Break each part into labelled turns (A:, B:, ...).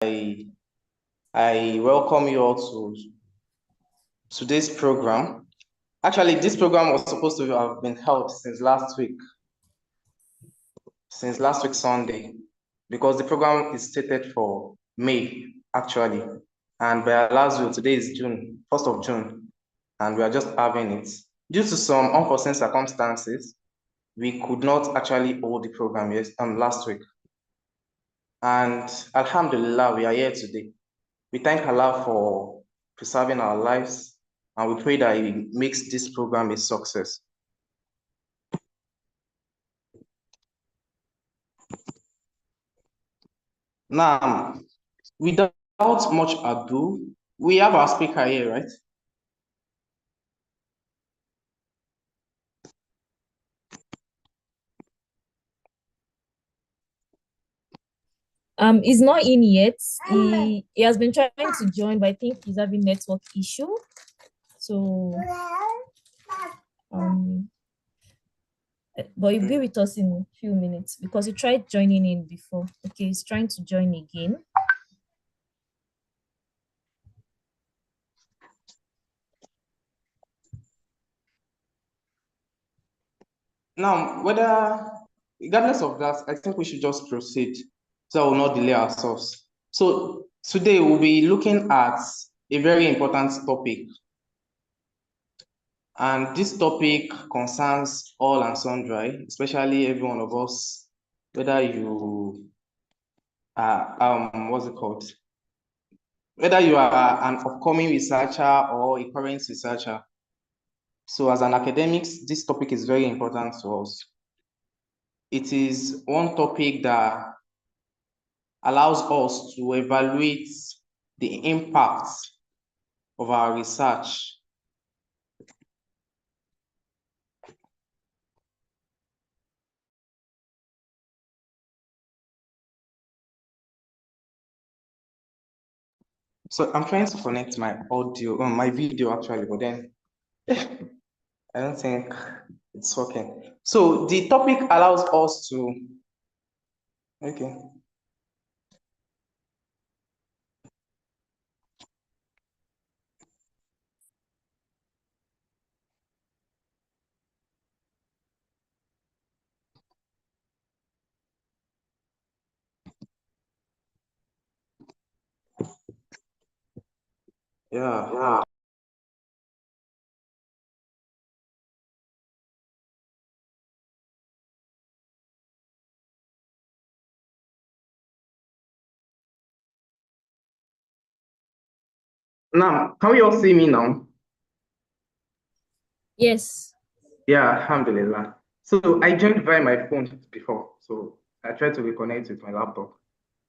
A: I welcome you all to today's program. Actually, this program was supposed to have been held since last week Sunday, because the program is stated for May, actually. And by Allah's will, today is June, 1st of June, and we are just having it. Due to some unforeseen circumstances, we could not actually hold the program last week. And Alhamdulillah, we are here today. We thank Allah for preserving our lives, and we pray that He makes this program a success. Now, without much ado, we have our speaker here, right?
B: He's not in yet. He has been trying to join, but I think he's having network issue. So but he'll be with us in a few minutes because he tried joining in before. Okay, he's trying to join again.
A: Now, regardless of that, I think we should just proceed so I will not delay ourselves. So today we'll be looking at a very important topic. And this topic concerns all and sundry, especially every one of us, whether you are, what's it called? Whether you are an upcoming researcher or a current researcher. So as an academic, this topic is very important to us. It is one topic that allows us to evaluate the impact of our research. So I'm trying to connect my audio, my video actually, but then I don't think it's working. So the topic allows us to, okay. Yeah. Now, can we all see me now?
B: Yes.
A: Yeah, alhamdulillah. So I joined via my phone before, so I tried to reconnect with my laptop,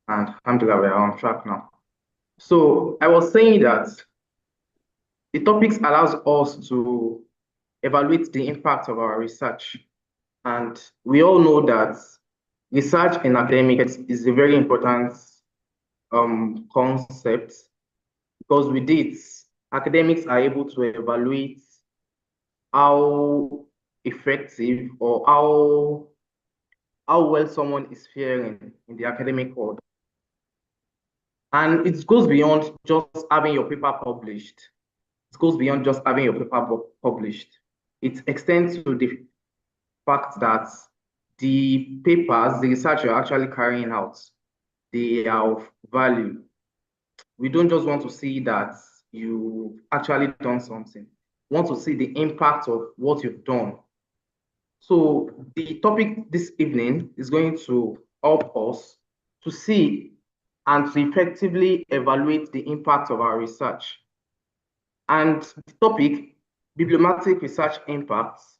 A: and alhamdulillah, we are on track now. So I was saying that the topics allows us to evaluate the impact of our research. And we all know that research in academics is a very important concept, because with it, academics are able to evaluate how effective or how well someone is faring in the academic world. And it goes beyond just having your paper published. It goes beyond just having your paper published. It extends to the fact that the papers, the research you're actually carrying out, they are of value. We don't just want to see that you've actually done something. We want to see the impact of what you've done. So the topic this evening is going to help us to see and to effectively evaluate the impact of our research. And the topic, bibliometric research impacts.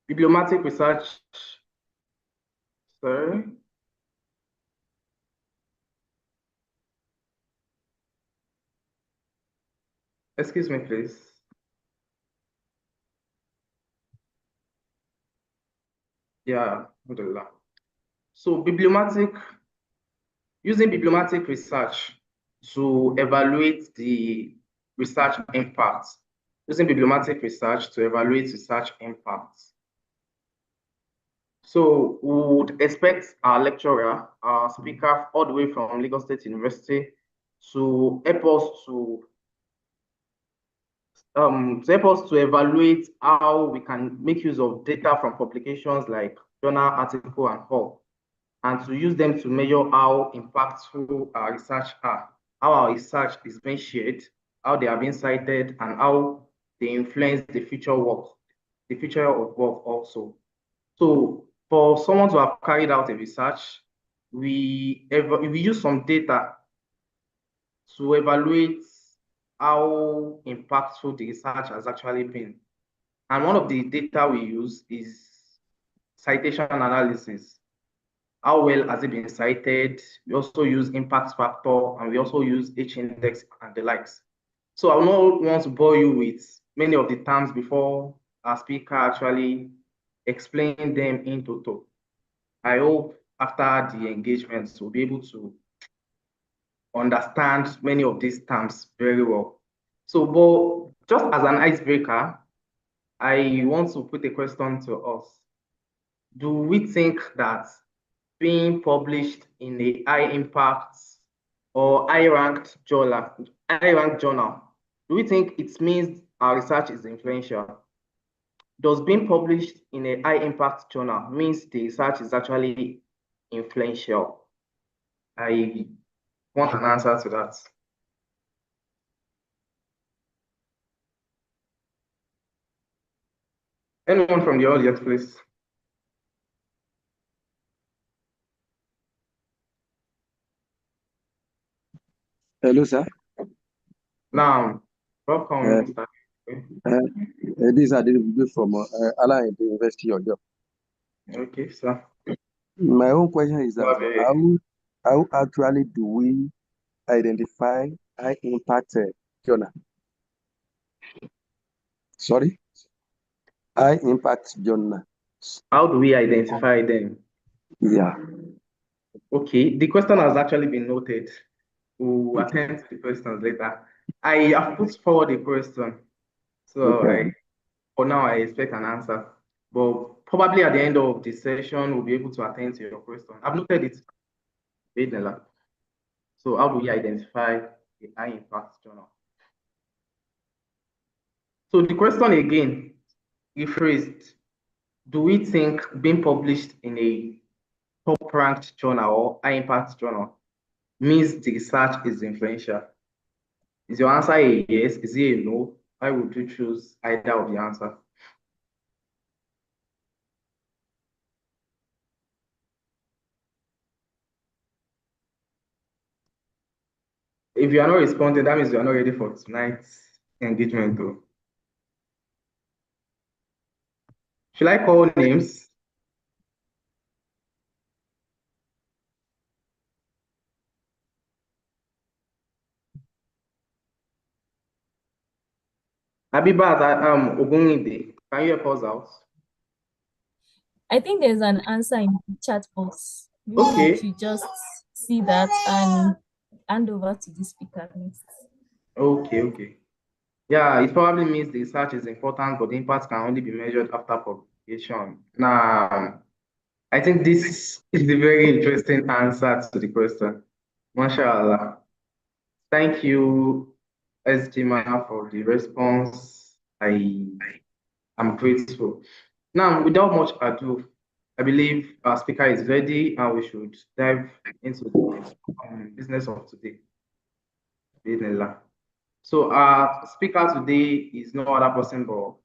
A: Bibliometric research, sorry. Excuse me, please. Yeah, alhamdulillah. So using bibliometric research to evaluate the research impacts. Using bibliometric research to evaluate research impacts. So we would expect our lecturer, our speaker, all the way from Lagos State University to help us to evaluate how we can make use of data from publications like journal, article, and all, and to use them to measure how impactful our research are, how our research is being shared, how they are being cited, and how they influence the future work, the future of work also. So for someone to have carried out a research, we use some data to evaluate how impactful the research has actually been. And one of the data we use is citation analysis. How well has it been cited? We also use impact factor, and we also use H index and the likes. So I will not want to bore you with many of the terms before our speaker actually explain them in total. I hope after the engagements, we'll be able to understand many of these terms very well. So, but just as an icebreaker, I want to put a question to us. Do we think that being published in a high impact or high ranked journal, do we think it means our research is influential? Does being published in a high impact journal means the research is actually influential? I want an answer to that. Anyone from the audience, please?
C: Hello, sir.
A: Now, welcome.
C: This is Adil from Allah University of York.
A: Okay, sir.
C: My own question is that how actually do we identify high impact journal? Sorry? High impact journal.
A: How do we identify them?
C: Yeah.
A: Okay, the question has actually been noted. We'll attend to the questions later. I have put forward a question. So for now, I expect an answer. But probably at the end of the session, we'll be able to attend to your question. I've noted it. So how do we identify the high impact journal? So the question again, rephrased, do we think being published in a top-ranked journal or high-impact journal means the research is influential? Is your answer a yes? Is it a no? Why would you choose either of the answer? If you are not responding, that means you are not ready for tonight's engagement though. Should I call names? Abibat Ogunide, can you help us out?
B: I think there's an answer in the chat box.
A: Okay.
B: If you just see that and hand over to the speaker next.
A: Okay. Yeah, it probably means the research is important, but the impact can only be measured after publication. Now, I think this is a very interesting answer to the question. MashaAllah. Thank you, SG Mana, for the response. I am grateful. Now, without much ado, I believe our speaker is ready and we should dive into the business of today. Bismillah. So our speaker today is no other person but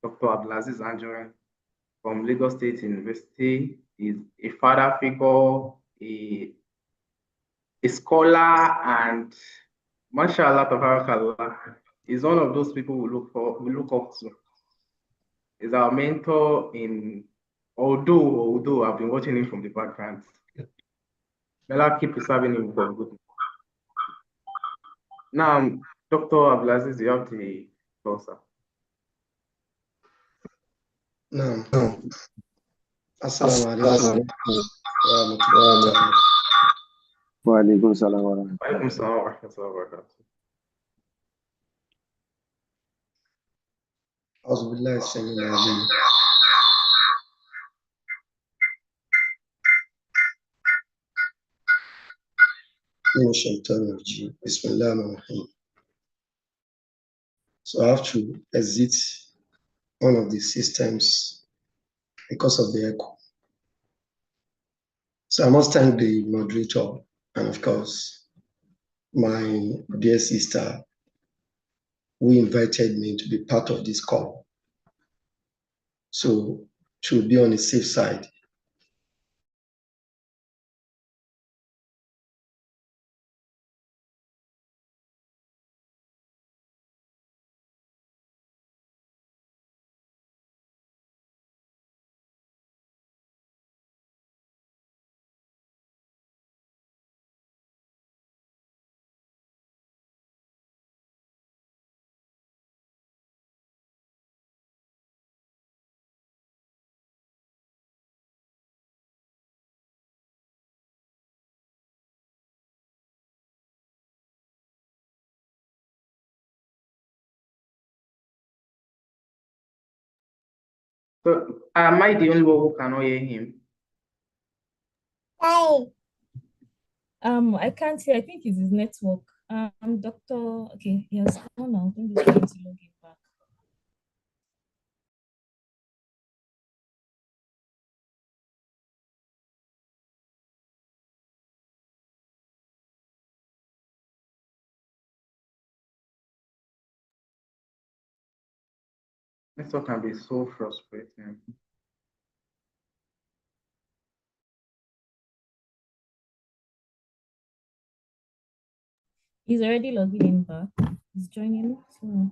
A: Dr. Abdul-azeez Anjorin from Lagos State University. He's a father figure, a scholar, and mashallah tabarakallah, is one of those people we look up to. Is our mentor in although I've been watching him from the background. May Allah keep preserving him for good. Now, Dr. Abdul-azeez, you have the floor, sir.
D: No. Assalamu alaikum warahmatullahi
C: Wa alaikum salam wa rahmatullahi.
A: Wa alaikum salam wa rahmatullahi wa barakatuh.
D: أعوذ بالله السميع العليم Bismillahirrahmanirrahim. So I have to exit one of the systems because of the echo. So I must thank the moderator and of course my dear sister who invited me to be part of this call. So to be on the safe side.
A: So am I the only one who cannot hear him?
B: I can't hear. I think it's his network. Doctor. Okay, he has gone now. I think he's trying to log in back.
A: Network can be so frustrating.
B: He's already logging in back. He's joining. So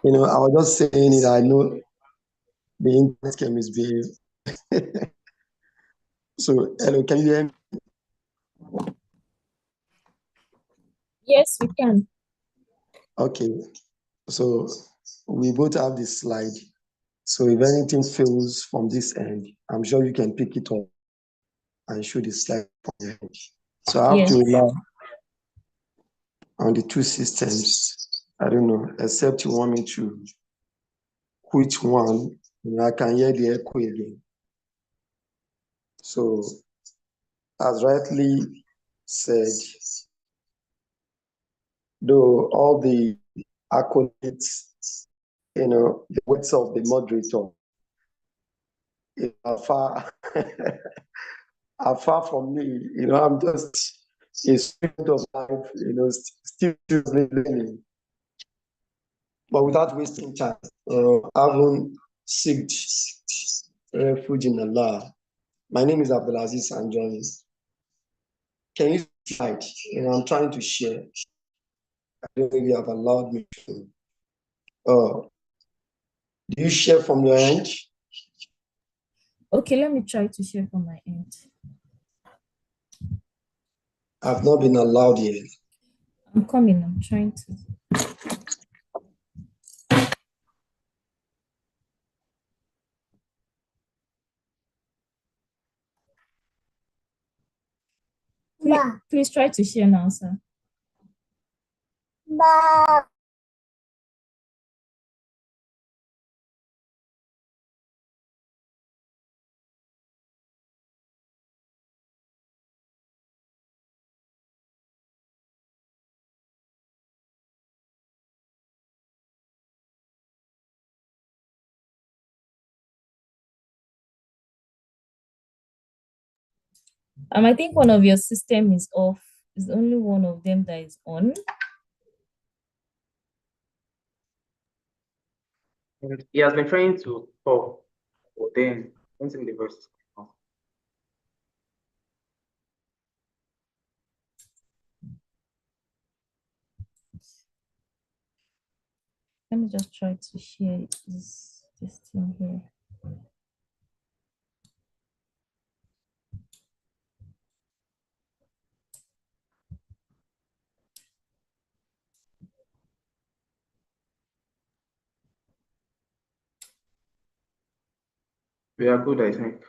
D: I was just saying it. I know the internet can misbehave. So, hello, can you hear me?
B: yes, we can.
D: Okay. So we both have this slide. So if anything fails from this end, I'm sure you can pick it up and show the slide from your end. So I have to rely on the two systems. I don't know, except you want me to which one, I can hear the echo again. So as rightly said, though all the accolades, the words of the moderator are far, are far from me. I'm just a student of life, still learning. But without wasting time, having sought refuge in Allah. My name is Abdul-azeez Anjorin. Can you slide? I'm trying to share. I don't know if you have allowed me to. Do you share from your end?
B: Okay, let me try to share from my end.
D: I've not been allowed yet.
B: I'm coming. I'm trying to. Please try to share now, sir. I think one of your system is off. It's only one of them that is on.
A: He has been trying to talk, but then something the voice is coming off.
B: Let me just try to share this thing here.
A: We are good, I think.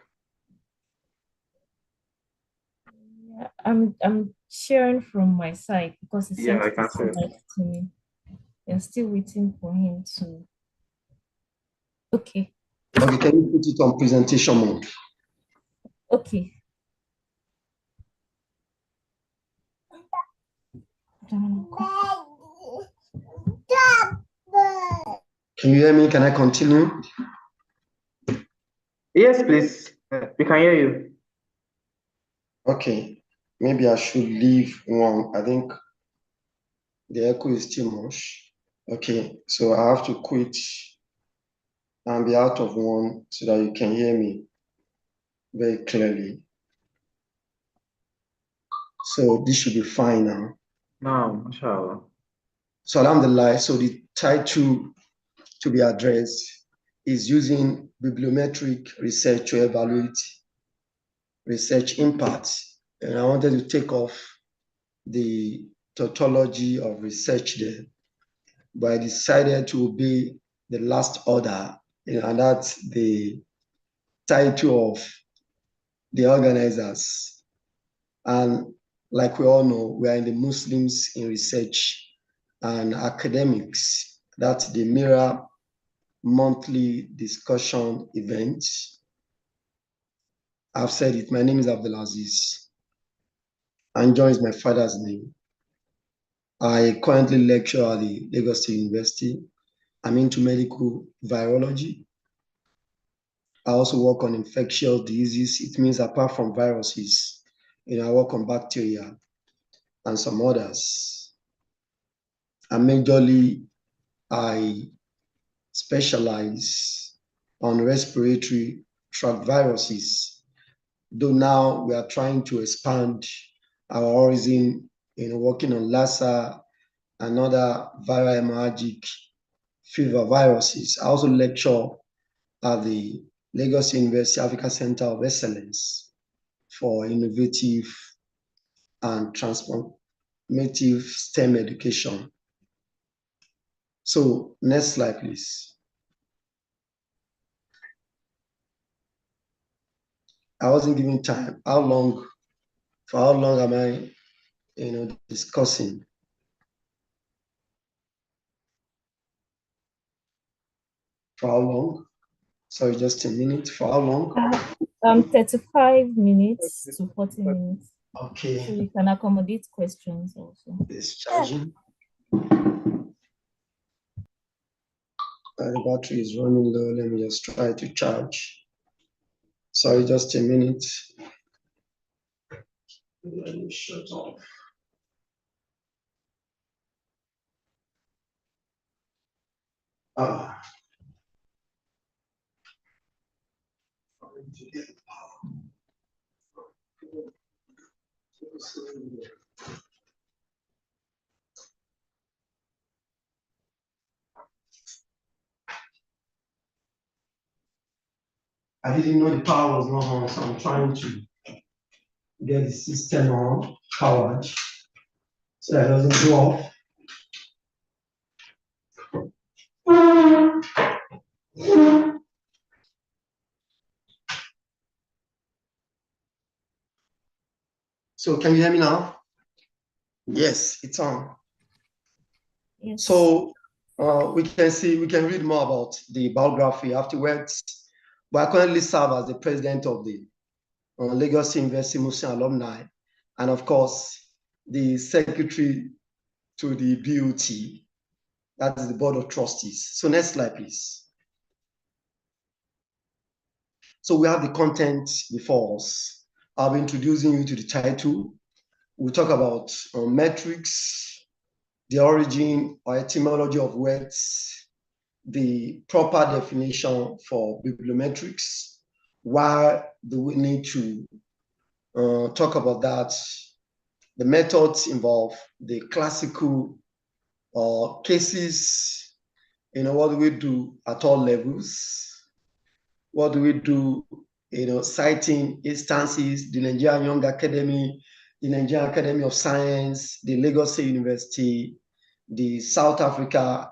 B: I'm sharing from my side because he
A: Yeah,
B: sent
A: I can
B: the
A: see it.
B: slide to me. They're still waiting for him to. Okay.
D: Okay, can you put it on presentation mode?
B: Okay.
D: Can you hear me? Can I continue?
A: Yes, please. We can hear you.
D: Okay, maybe I should leave one. I think the echo is too much. Okay, so I have to quit and be out of one so that you can hear me very clearly. So this should be fine now.
A: No, inshallah.
D: So alhamdulillah, so the title to be addressed is using bibliometric research to evaluate research impact. And I wanted to take off the tautology of research there, but I decided to obey the last order, and that's the title of the organizers. And like we all know, we are in the Muslims in research and academics. That's the mirror monthly discussion event. I've said it. My name is Abdul-azeez Anjorin is my father's name. I currently lecture at the Lagos State University. I'm into medical virology. I also work on infectious diseases. It means apart from viruses, I work on bacteria and some others. And majorly, I specialize on respiratory tract viruses. Though now we are trying to expand our horizon in working on Lassa and other viral hemorrhagic fever viruses. I also lecture at the Lagos University Africa Center of Excellence for innovative and transformative STEM education. So next slide, please. I wasn't given time. For how long am I, discussing? For how long? Sorry, just a minute. For how long?
B: 35 minutes to 40 minutes.
D: Okay.
B: So we can accommodate questions also.
D: It's charging. The battery is running low. Let me just try to charge. Sorry, just a minute. Let me shut off. I didn't know the power was not on, so I'm trying to get the system on, powered, so that it doesn't go off. So can you hear me now? Yes, it's on.
B: Yes.
D: So we can read more about the biography afterwards. But I currently serve as the president of the Lagos University Muslim Alumni, and of course, the secretary to the BOT, that is the Board of Trustees. So next slide, please. So we have the content before us. I'll be introducing you to the title. We'll talk about metrics, the origin or etymology of words, the proper definition for bibliometrics. Why do we need to talk about that? The methods involved, the classical cases, what do we do at all levels? What do we do, citing instances, the Nigerian Young Academy, the Nigerian Academy of Science, the Lagos State University, the South Africa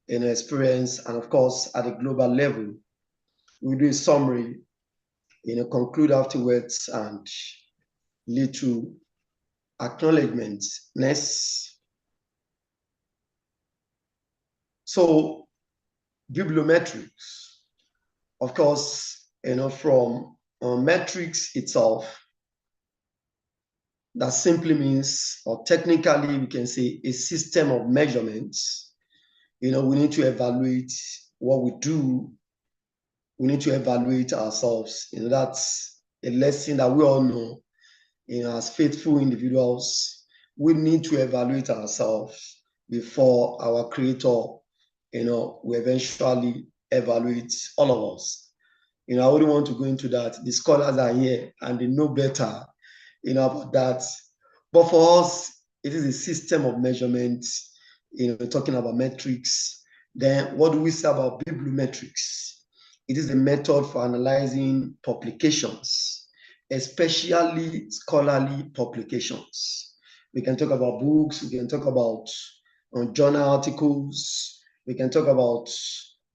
D: experience, and of course, at a global level. We do a summary, conclude afterwards, and lead to acknowledgement. Next. So bibliometrics, of course, from metrics itself, that simply means, or technically we can say, a system of measurements. We need to evaluate what we do. We need to evaluate ourselves. That's a lesson that we all know. As faithful individuals, we need to evaluate ourselves before our Creator, will eventually evaluate all of us. I wouldn't want to go into that. The scholars are here and they know better, about that. But for us, it is a system of measurement, talking about metrics. Then what do we say about bibliometrics? It is a method for analyzing publications, especially scholarly publications. We can talk about books, we can talk about journal articles, we can talk about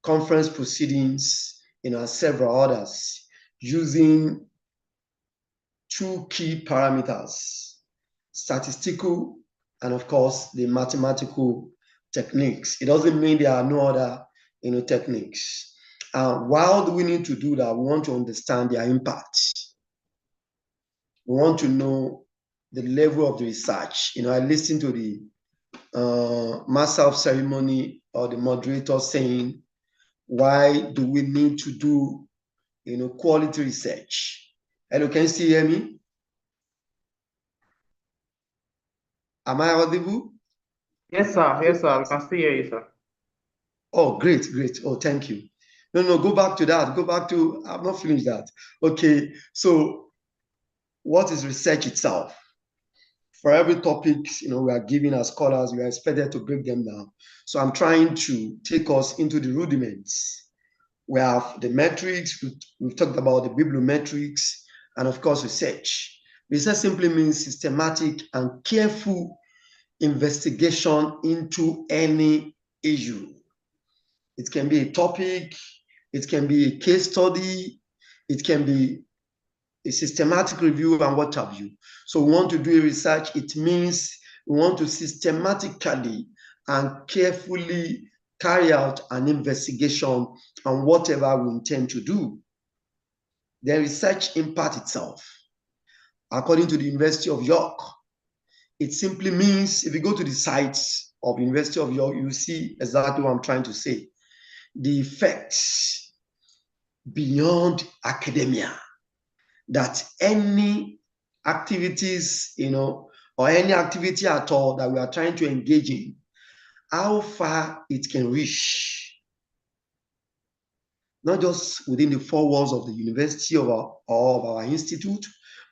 D: conference proceedings, and several others, using two key parameters: statistical and, of course, the mathematical techniques. It doesn't mean there are no other techniques. Why do we need to do that? We want to understand their impact. We want to know the level of the research. I listened to the master of ceremony or the moderator saying, why do we need to do quality research? Hello, can you still hear me? Am I audible?
A: Yes, sir. Yes, sir. We can still hear you, sir.
D: Oh, great, great. Oh, thank you. No, go back to that. Go back to, I've not finished that. Okay, so what is research itself? For every topic, we are giving as scholars, we are expected to break them down. So I'm trying to take us into the rudiments. We have the metrics, we've talked about the bibliometrics, and of course, research. Research simply means systematic and careful investigation into any issue. It can be a topic, it can be a case study, it can be a systematic review and what have you. So we want to do a research. It means we want to systematically and carefully carry out an investigation on whatever we intend to do. The research impact itself, according to the University of York, it simply means, if you go to the sites of the University of York, you see exactly what I'm trying to say. The effects beyond academia, that any activities, or any activity at all that we are trying to engage in, how far it can reach, not just within the four walls of the university or of our institute,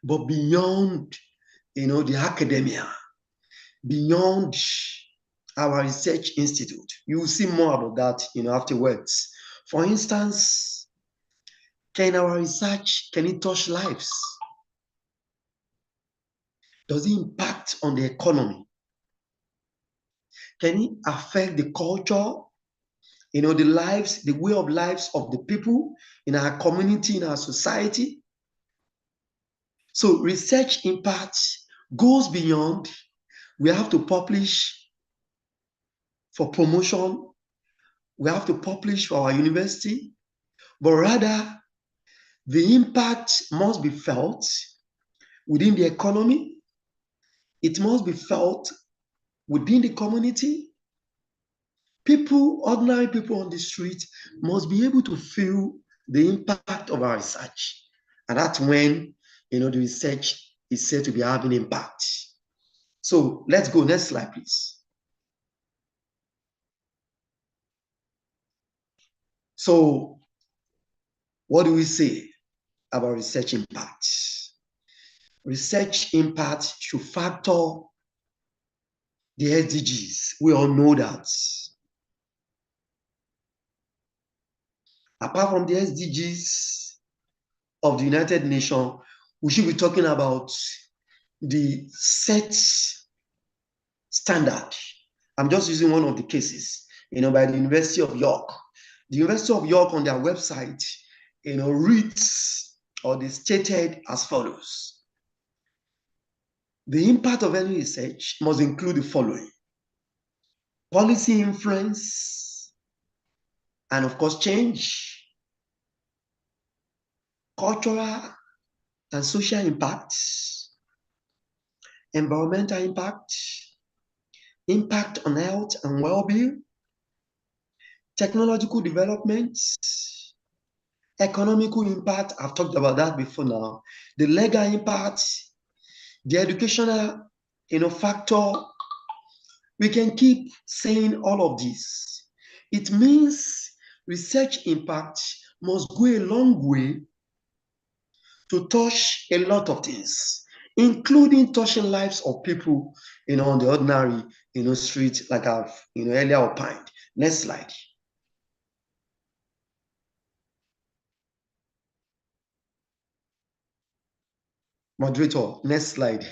D: but beyond, the academia, beyond our research institute. You will see more about that, afterwards. For instance, can our research, can it touch lives? Does it impact on the economy? Can it affect the culture, the lives, the way of lives of the people in our community, in our society? So research impact goes beyond, we have to publish for promotion, we have to publish for our university, but rather the impact must be felt within the economy. It must be felt within the community. People, ordinary people on the street, must be able to feel the impact of our research. And that's when, the research is said to be having impact. So let's go, next slide, please. So what do we say about research impact? Research impact should factor the SDGs. We all know that. Apart from the SDGs of the United Nations, we should be talking about the set standard. I'm just using one of the cases, by the University of York. The University of York on their website, reads, or they stated as follows: The impact of any research must include the following: policy influence, and of course change, cultural and social impacts, environmental impact, impact on health and well-being, technological developments, economical impact. I've talked about that before now. The legal impact, the educational, factor. We can keep saying all of this. It means research impact must go a long way to touch a lot of things, including touching lives of people, on the ordinary, street, like I've, earlier opined. Next slide. Moderator, next slide.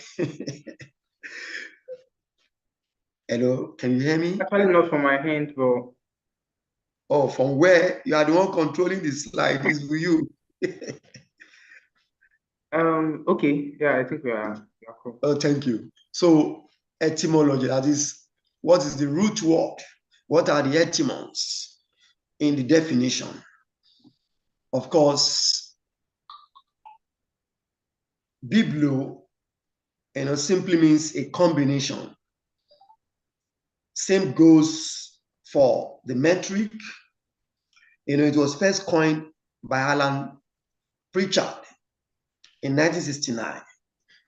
D: Hello, can you hear me?
A: Actually, not from my hand, but.
D: Oh, from where? You are the one controlling the slide. It's for you.
A: Okay. Yeah, I think we are cool.
D: Oh, thank you. So, etymology, that is, what is the root word? What are the etymons in the definition? Of course, biblo, simply means a combination. Same goes for the metric. It was first coined by Alan Pritchard in 1969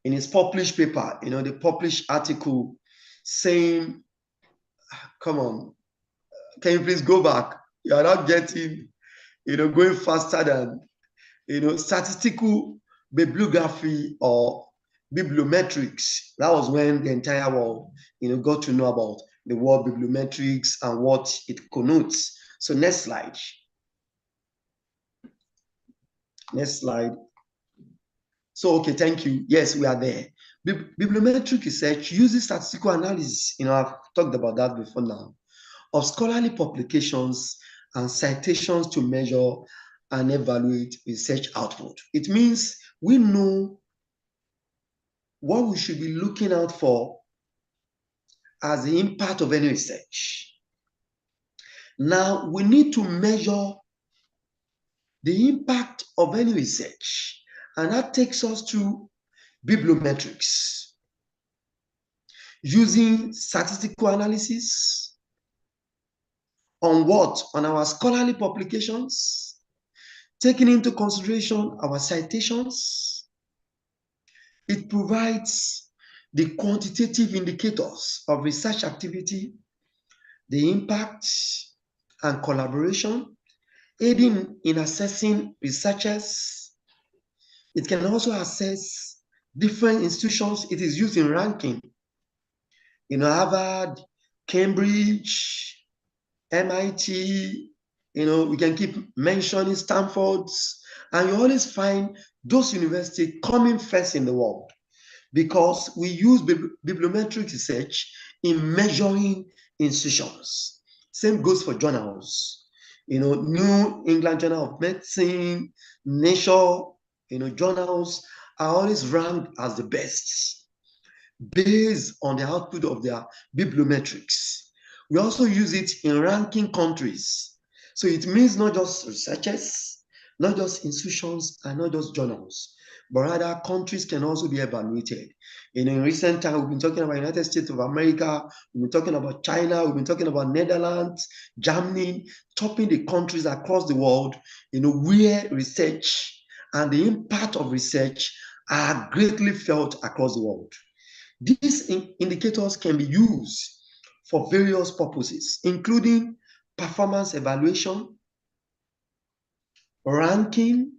D: in his published paper, the published article saying, come on, can you please go back? You are not getting, going faster than, statistical bibliography or bibliometrics. That was when the entire world, got to know about the word bibliometrics and what it connotes. So next slide. Next slide. So, okay, thank you. Yes, we are there. Bibliometric research uses statistical analysis, I've talked about that before now, of scholarly publications and citations to measure and evaluate research output. It means we know what we should be looking out for as the impact of any research. Now, we need to measure the impact of any research, and that takes us to bibliometrics. Using statistical analysis on what? On our scholarly publications, taking into consideration our citations. It provides the quantitative indicators of research activity, the impact and collaboration, aiding in assessing researchers. It can also assess different institutions. It is used in ranking. Harvard, Cambridge, MIT, we can keep mentioning Stanford's, and you always find those universities coming first in the world because we use bibliometric research in measuring institutions. Same goes for journals. New England Journal of Medicine, Nature, journals are always ranked as the best based on the output of their bibliometrics. We also use it in ranking countries. So it means not just researchers, not just institutions, and not just journals, but rather countries can also be evaluated. In recent time, we've been talking about United States of America, we've been talking about China, we've been talking about Netherlands, Germany, topping the countries across the world, where research and the impact of research are greatly felt across the world. These indicators can be used for various purposes, including performance evaluation, ranking,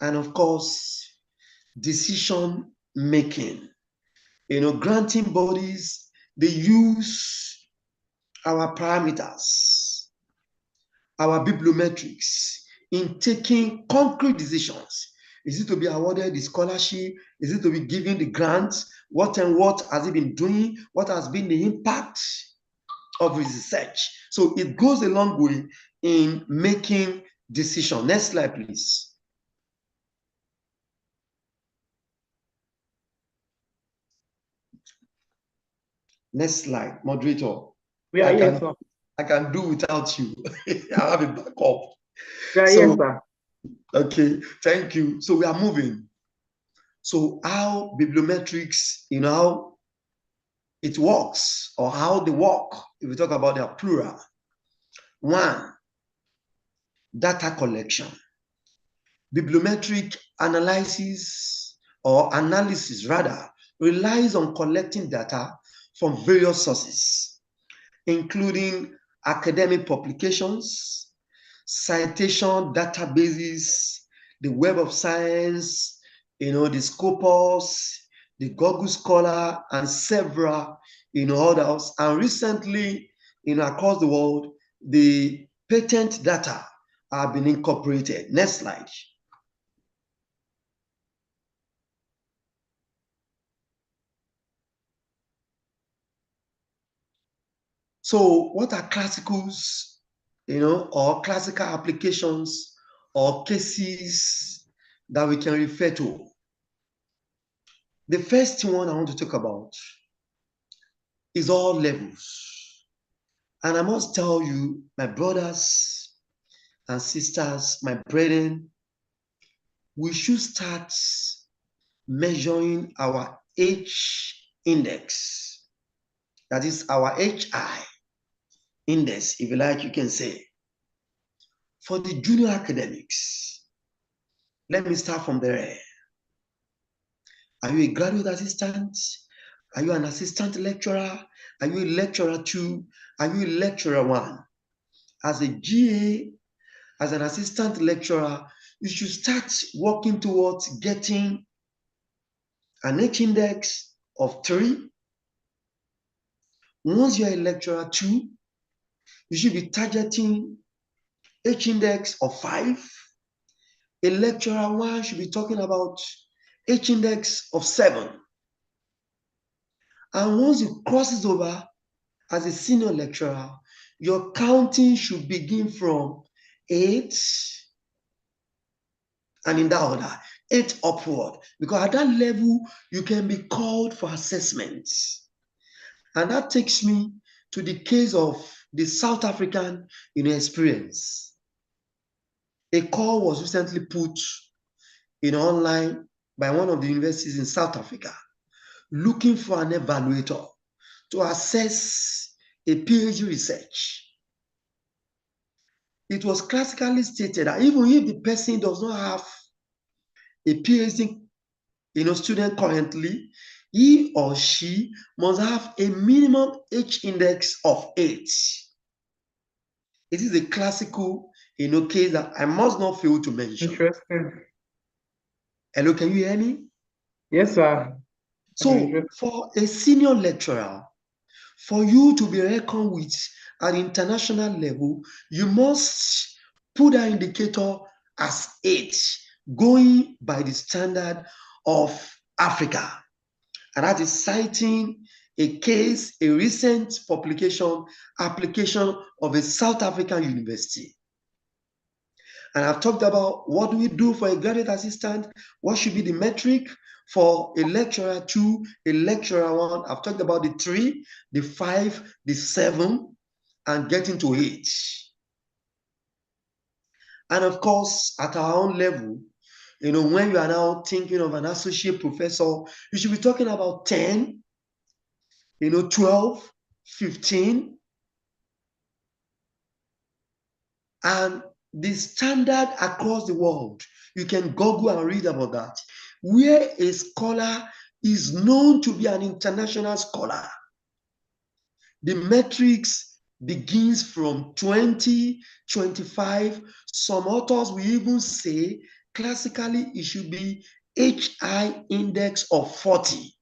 D: and of course, decision making. Granting bodies, they use our parameters, our bibliometrics in taking concrete decisions. Is it to be awarded the scholarship? Is it to be given the grant? What and what has it been doing? What has been the impact of research? So it goes a long way in making decisions. Next slide, please. Next slide, moderator.
A: We are here, sir.
D: I can do without you. I have a backup.
A: We are here, sir.
D: Okay, thank you. So we are moving. So how bibliometrics, how it works or how they work, if we talk about their plural. One, data collection. Bibliometric analysis rather relies on collecting data from various sources, including academic publications, citation databases, the Web of Science, the Scopus, the Google Scholar, and several, others. And recently, across the world, the patent data have been incorporated. Next slide. So what are classicals, or classical applications or cases that we can refer to? The first one I want to talk about is all levels. And I must tell you, my brothers and sisters, my brethren, we should start measuring our H index. That is our HI index, if you like, you can say. For the junior academics, let me start from there. Are you a graduate assistant? Are you an assistant lecturer? Are you a lecturer 2? Are you a lecturer 1? As a GA, as an assistant lecturer, you should start working towards getting an H index of 3. Once you're a lecturer 2, you should be targeting H index of 5. A lecturer 1 should be talking about H index of 7. And once you cross it over as a senior lecturer, your counting should begin from 8, and in that order, 8 upward. Because at that level, you can be called for assessments. And that takes me to the case of the South African experience. A call was recently put online by one of the universities in South Africa, looking for an evaluator to assess a PhD research. It was classically stated that even if the person does not have a PhD student currently, he or she must have a minimum H index of 8. It is a classical case that I must not fail to mention.
A: Interesting.
D: Hello, can you hear me?
A: Yes, sir.
D: So for a senior lecturer, for you to be reckoned with at international level, you must put that indicator as 8, going by the standard of Africa. And that is citing a case, a recent application of a South African university. And I've talked about what do we do for a graduate assistant, what should be the metric for a lecturer 2, a lecturer 1. I've talked about the 3, the 5, the 7, and getting to 8. And of course, at our own level, when you are now thinking of an associate professor, you should be talking about 10, 12, 15. And the standard across the world, you can Google and read about that, where a scholar is known to be an international scholar. The metrics begins from 20, 25. Some authors will even say classically it should be HI index of 40.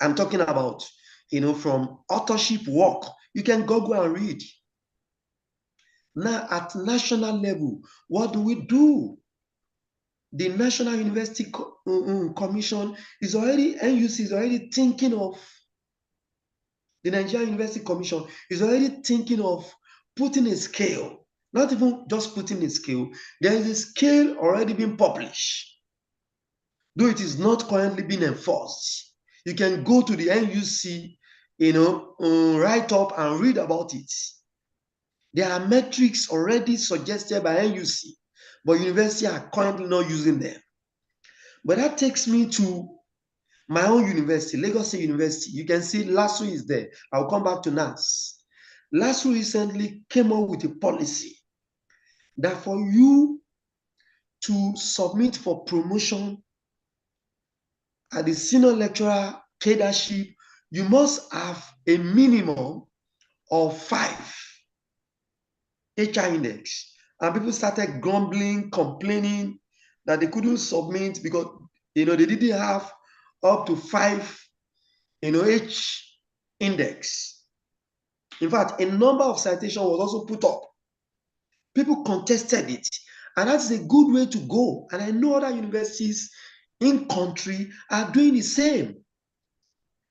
D: I'm talking about, from authorship work. You can Google and read. Now, at national level, what do we do? The National University Commission is already, NUC is already thinking of, the Nigerian University Commission is already thinking of putting a scale, not even just putting a scale. There is a scale already being published, though it is not currently being enforced. You can go to the NUC, write up and read about it. There are metrics already suggested by NUC, but universities are currently not using them. But that takes me to my own university, Lagos State University. You can see LASU is there. I'll come back to NAS. LASU recently came up with a policy that for you to submit for promotion at the senior lecturer cadreship, you must have a minimum of 5 HR index. And people started grumbling, complaining that they couldn't submit because they didn't have up to 5 H index. In fact, a number of citations was also put up. People contested it, and that's a good way to go. And I know other universities in country are doing the same.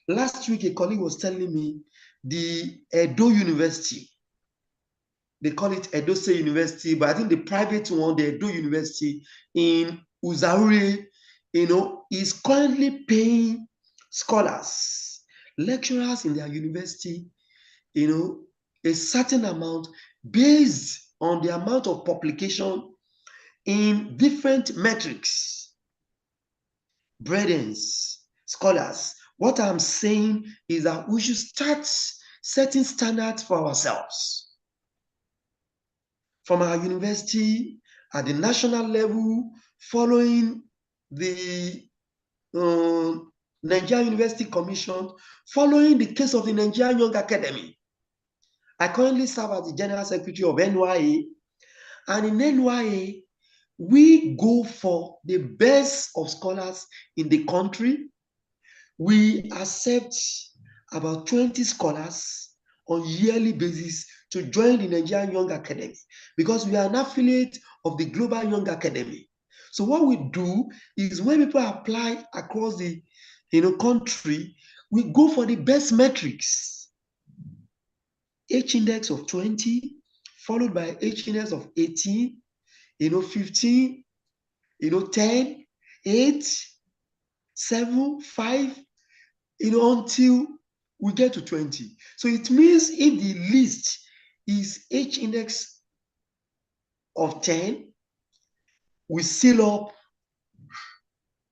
D: Last week, a colleague was telling me the Edo University, they call it Edo State University, but I think the private one, the Edo University in Uzaure, is currently paying scholars, lecturers in their university, a certain amount based on the amount of publication in different metrics. Brethren, scholars, what I'm saying is that we should start setting standards for ourselves. From our university at the national level, following the Nigerian University Commission, following the case of the Nigerian Young Academy. I currently serve as the General Secretary of NYA, and in NYA, we go for the best of scholars in the country. We accept about 20 scholars on yearly basis to join the Nigerian Young Academy because we are an affiliate of the Global Young Academy. So what we do is when people apply across the country, we go for the best metrics. H index of 20, followed by H index of 18, 15, 10, 8, 7, 5, until we get to 20. So it means if the list is H index of 10, we seal up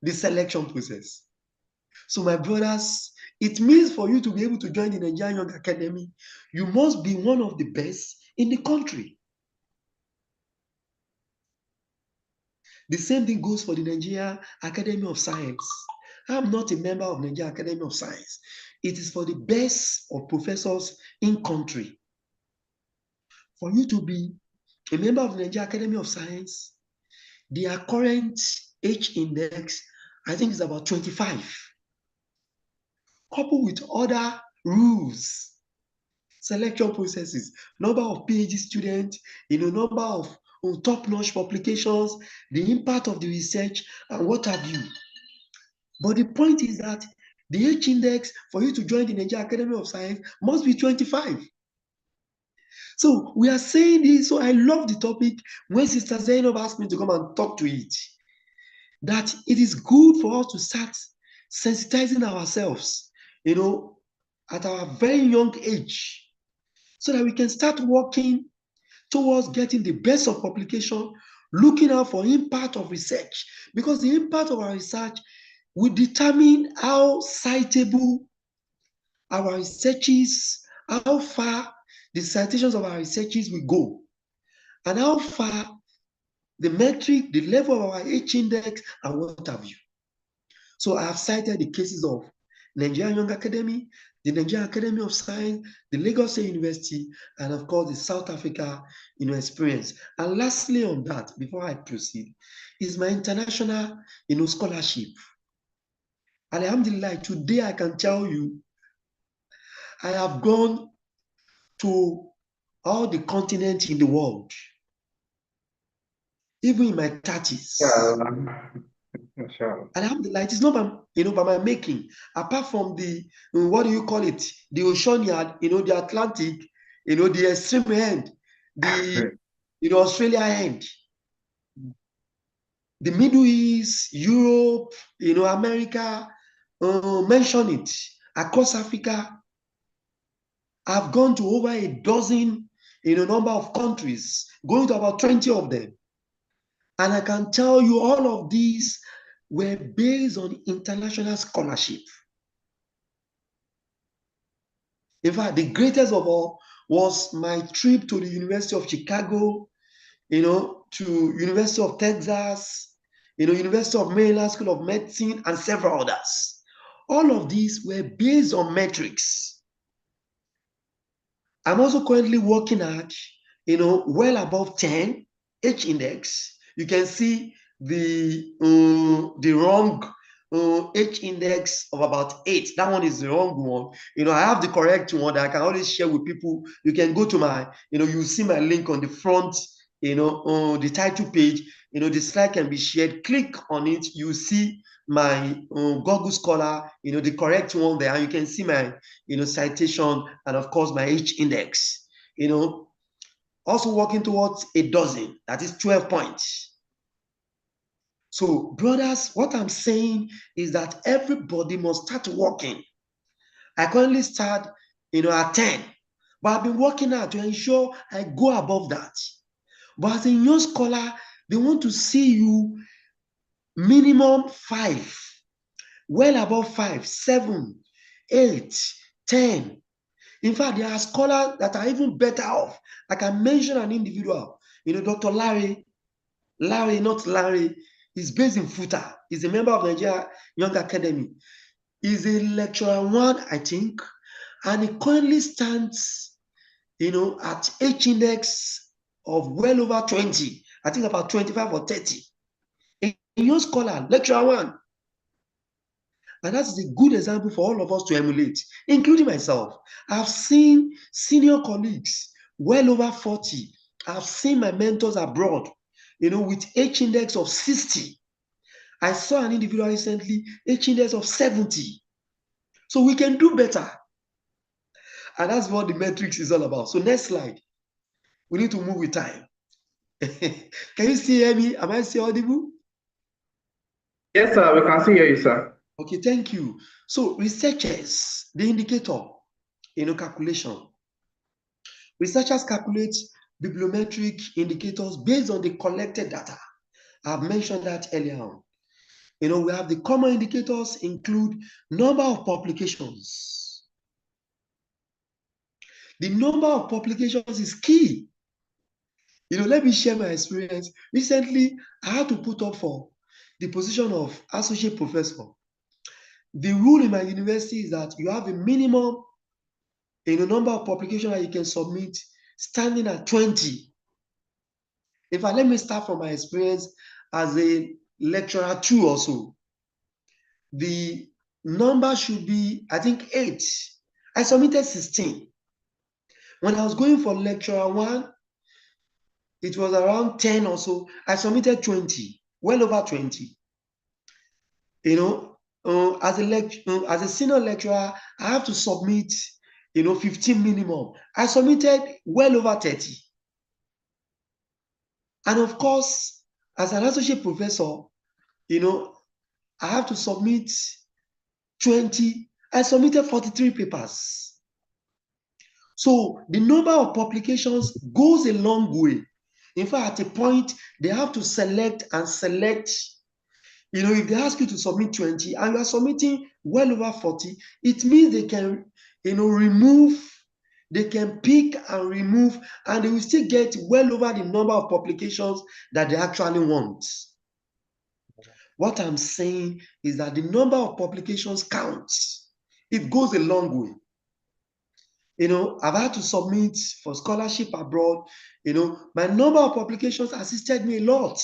D: the selection process. So my brothers, it means for you to be able to join the Nigerian Young Academy, you must be one of the best in the country. The same thing goes for the Nigerian Academy of Science. I'm not a member of Nigerian Academy of Science. It is for the best of professors in country. For you to be a member of the Nigerian Academy of Science, their current H index, I think, is about 25. Coupled with other rules, selection processes, number of PhD students, number of top-notch publications, the impact of the research, and what have you. But the point is that the H index for you to join the Nigerian Academy of Science must be 25. So we are saying this, so I love the topic when Sister Zainab asked me to come and talk to it, that it is good for us to start sensitizing ourselves, at our very young age, so that we can start working towards getting the best of publication, looking out for impact of research, because the impact of our research will determine how citable our research is, how far the citations of our researches will go, and how far the metric, the level of our H index, and what have you. So I have cited the cases of Nigerian Young Academy, the Nigerian Academy of Science, the Lagos State University, and of course the South Africa experience. And lastly on that, before I proceed, is my international scholarship. Alhamdulillah, today I can tell you, I have gone to all the continents in the world, even in my 30s. Alhamdulillah, it is not by my making. Apart from the, what do you call it? The Oceania, the Atlantic, the extreme end, the Australia end, the Middle East, Europe, America, mention it. Across Africa, I've gone to over a dozen in a number of countries, going to about 20 of them. And I can tell you all of these were based on international scholarship. In fact, the greatest of all was my trip to the University of Chicago, to University of Texas, University of Maryland School of Medicine, and several others. All of these were based on metrics. I'm also currently working at, well above 10 H index. You can see the wrong H index of about 8. That one is the wrong one. I have the correct one that I can always share with people. You can go to my, you see my link on the front, the title page. The slide can be shared. Click on it. You see my Google Scholar, the correct one there. And you can see my, citation and of course my H index. Also working towards a dozen. That is 12 points. So, brothers, what I'm saying is that everybody must start working. I currently start, at 10, but I've been working out to ensure I go above that. But as a young scholar, they want to see you minimum 5, well above 5, 7, 8, 10. In fact, there are scholars that are even better off. I can mention an individual, Dr. Larry, not Larry. He's based in Futa. He's a member of Nigeria Young Academy. He's a lecturer 1, I think, and he currently stands, at H index of well over 20. I think about 25 or 30. A young scholar, lecturer 1. And that is a good example for all of us to emulate, including myself. I've seen senior colleagues well over 40. I've seen my mentors abroad, with H index of 60. I saw an individual recently, H index of 70. So we can do better. And that's what the metrics is all about. So next slide. We need to move with time. Can you still hear me? Am I still audible?
A: Yes, sir. We can still hear you, sir.
D: Okay, thank you. So researchers, the indicator, calculation. Researchers calculate bibliometric indicators based on the collected data. I've mentioned that earlier on. We have the common indicators include number of publications. The number of publications is key. Let me share my experience. Recently, I had to put up for the position of associate professor. The rule in my university is that you have a minimum number of publications that you can submit standing at 20. In fact, let me start from my experience as a lecturer 2 or so. The number should be, I think, 8. I submitted 16. When I was going for lecturer 1, it was around 10 or so. I submitted 20, well over 20. As a senior lecturer, I have to submit, 15 minimum. I submitted well over 30. And of course, as an associate professor, I have to submit 20. I submitted 43 papers. So the number of publications goes a long way. In fact, at a point, they have to select. If they ask you to submit 20 and you are submitting well over 40, it means they can, remove, they can pick and remove, and they will still get well over the number of publications that they actually want. What I'm saying is that the number of publications counts. It goes a long way. I've had to submit for scholarship abroad. My number of publications assisted me a lot.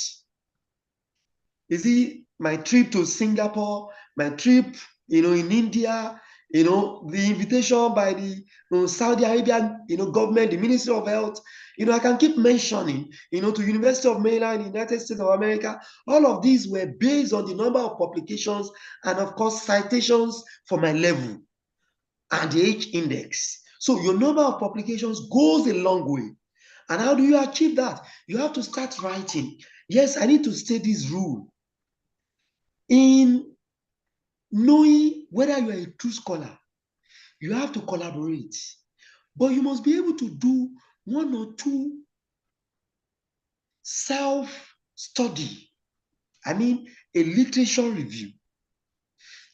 D: You see, my trip to Singapore, my trip, in India, the invitation by the Saudi Arabian, government, the Ministry of Health, I can keep mentioning, to University of Maryland, United States of America. All of these were based on the number of publications and, of course, citations for my level and the H index. So your number of publications goes a long way. And how do you achieve that? You have to start writing. Yes, I need to state this rule. In knowing whether you are a true scholar, you have to collaborate. But you must be able to do one or two self-study. I mean, a literature review.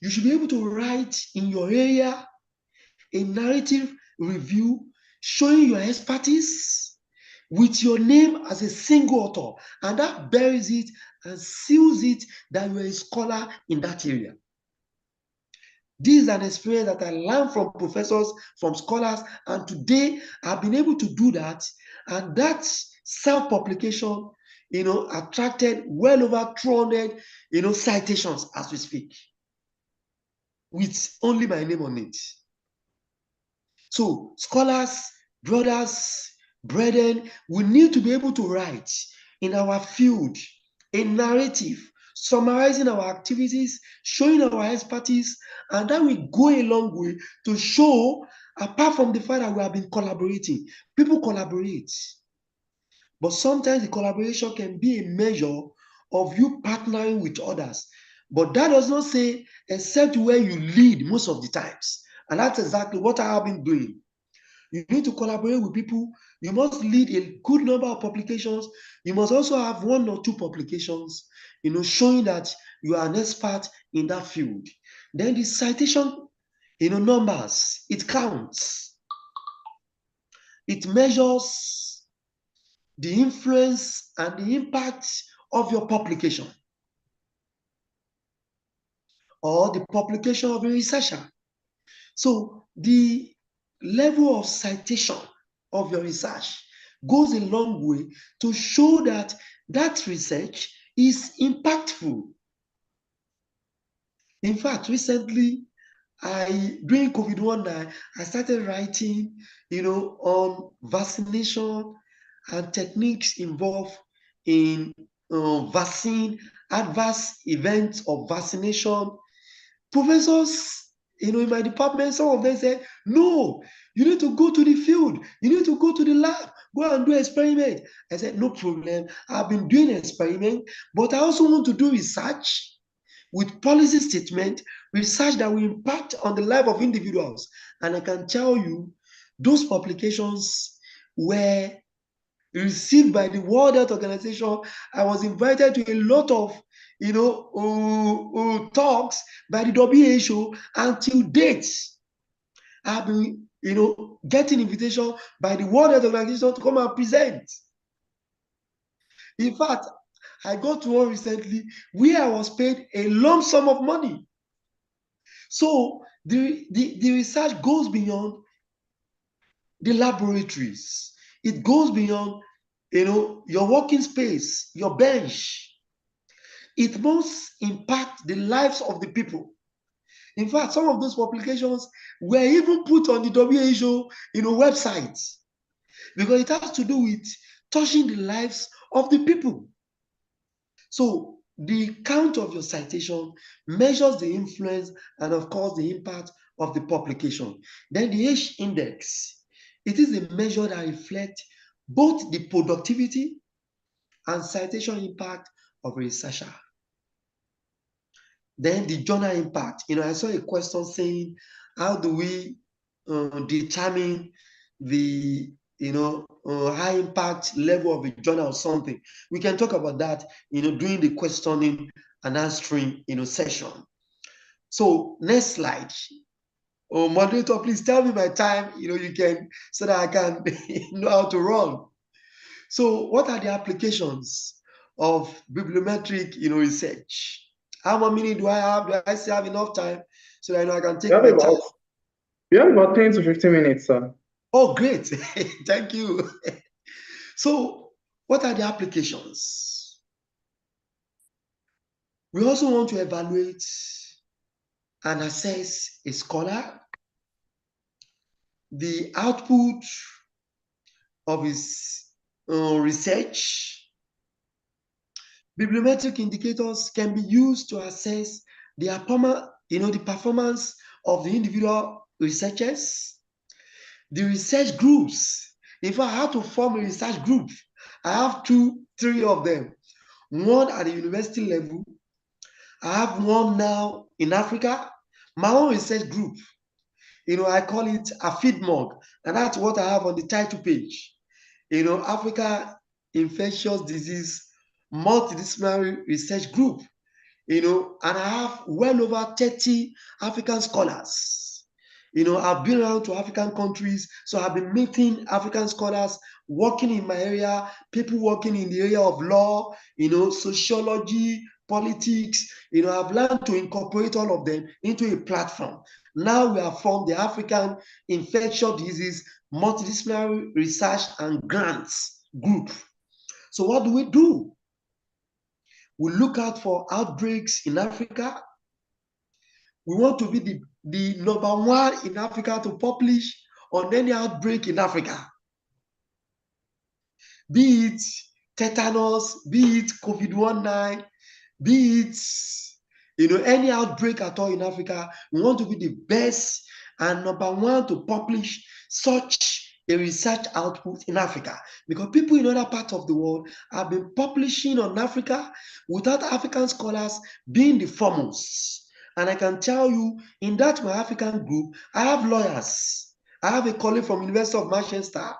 D: You should be able to write in your area a narrative review showing your expertise with your name as a single author, and that buries it and seals it that you are a scholar in that area. This is an experience that I learned from professors, from scholars, and today I've been able to do that. And that self-publication, attracted well over 200, citations as we speak, with only my name on it. So scholars, brothers, brethren, we need to be able to write in our field a narrative summarizing our activities, showing our expertise, and that will go a long way to show, apart from the fact that we have been collaborating, people collaborate. But sometimes the collaboration can be a measure of you partnering with others. But that does not say except where you lead most of the times. And that's exactly what I have been doing. You need to collaborate with people. You must lead a good number of publications. You must also have one or two publications, showing that you are an expert in that field. Then the citation, numbers, it counts. It measures the influence and the impact of your publication or the publication of a researcher. So the level of citation of your research goes a long way to show that that research is impactful. In fact, recently, during COVID-19, I started writing, on vaccination and techniques involved in vaccine, adverse events of vaccination. Professors, in my department, some of them said, no, you need to go to the field. You need to go to the lab, go and do experiment. I said, no problem. I've been doing experiment, but I also want to do research with policy statement, research that will impact on the life of individuals. And I can tell you, those publications were received by the World Health Organization. I was invited to a lot of talks by the WHO. Until date, I've been getting invitation by the World Health Organization to come and present. In fact, I got to one recently where I was paid a lump sum of money. So the research goes beyond the laboratories. It goes beyond your working space, your bench. It must impact the lives of the people. In fact, some of those publications were even put on the WHO websites, because it has to do with touching the lives of the people. So the count of your citation measures the influence and, of course, the impact of the publication. Then the H index, it is a measure that reflects both the productivity and citation impact of a researcher. Then the journal impact. I saw a question saying, how do we determine the high impact level of a journal or something? We can talk about that, during the questioning and answering, session. So next slide. Oh, moderator, please tell me my time, you can, so that I can know how to run. So what are the applications of bibliometric, research? How many minutes do I have? Do I still have enough time so that I can take my time?
A: We have about 10 to 15 minutes, sir.
D: Oh, great. Thank you. So what are the applications? We also want to evaluate and assess a scholar, the output of his research. Bibliometric indicators can be used to assess the performance of the individual researchers. The research groups, if I have to form a research group, I have 2, 3 of them. One at the university level, I have one now in Africa, my own research group. I call it a feed mug, and that's what I have on the title page. Africa Infectious Disease Multidisciplinary Research Group. And I have well over 30 African scholars. I've been around to African countries, so I've been meeting African scholars working in my area, people working in the area of law, sociology, politics. I've learned to incorporate all of them into a platform. Now we have formed the African Infectious Disease Multidisciplinary Research and Grants Group. So what do? We look out for outbreaks in Africa. We want to be the number one in Africa to publish on any outbreak in Africa. Be it tetanus, be it COVID-19, be it any outbreak at all in Africa. We want to be the best and number one to publish such a research output in Africa, because people in other parts of the world have been publishing on Africa without African scholars being the foremost. And I can tell you, in that my African group, I have lawyers. I have a colleague from University of Manchester.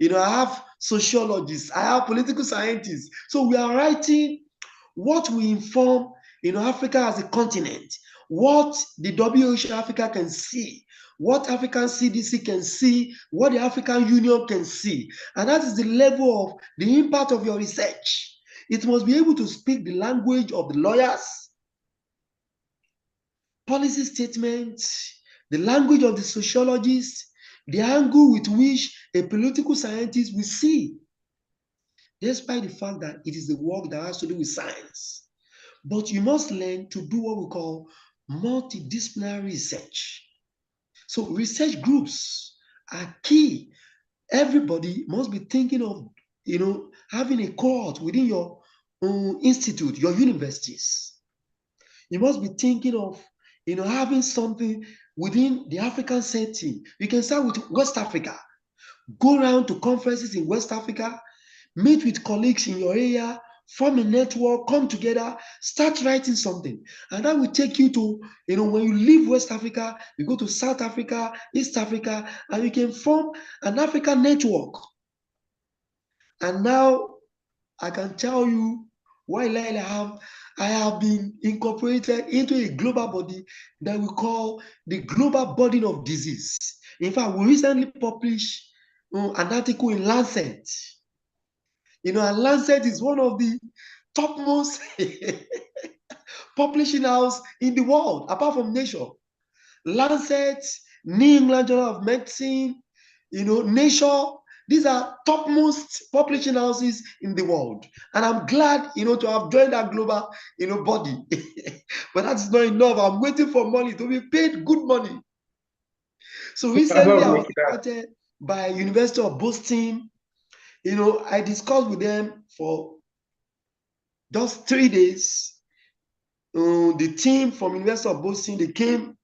D: I have sociologists. I have political scientists. So we are writing what we inform Africa as a continent, what the WHO Africa can see, what African CDC can see, what the African Union can see. And that is the level of the impact of your research. It must be able to speak the language of the lawyers, policy statements, the language of the sociologists, the angle with which a political scientist will see, despite the fact that it is the work that has to do with science. But you must learn to do what we call multidisciplinary research. So research groups are key. Everybody must be thinking of, having a cohort within your institute, your universities. You must be thinking of, having something within the African setting. You can start with West Africa. Go around to conferences in West Africa, meet with colleagues in your area, form a network, come together, start writing something. And that will take you to, when you leave West Africa, you go to South Africa, East Africa, and you can form an African network. And now I can tell you, while I have been incorporated into a global body that we call the Global Burden of Disease. In fact, we recently published an article in Lancet. And Lancet is one of the topmost publishing house in the world, apart from Nature. Lancet, New England Journal of Medicine, Nature, these are topmost publishing houses in the world. And I'm glad, to have joined that global, body. But that's not enough. I'm waiting for money to be paid good money. So recently I was invited by University of Boston. I discussed with them for just 3 days. The team from University of Boston, they came,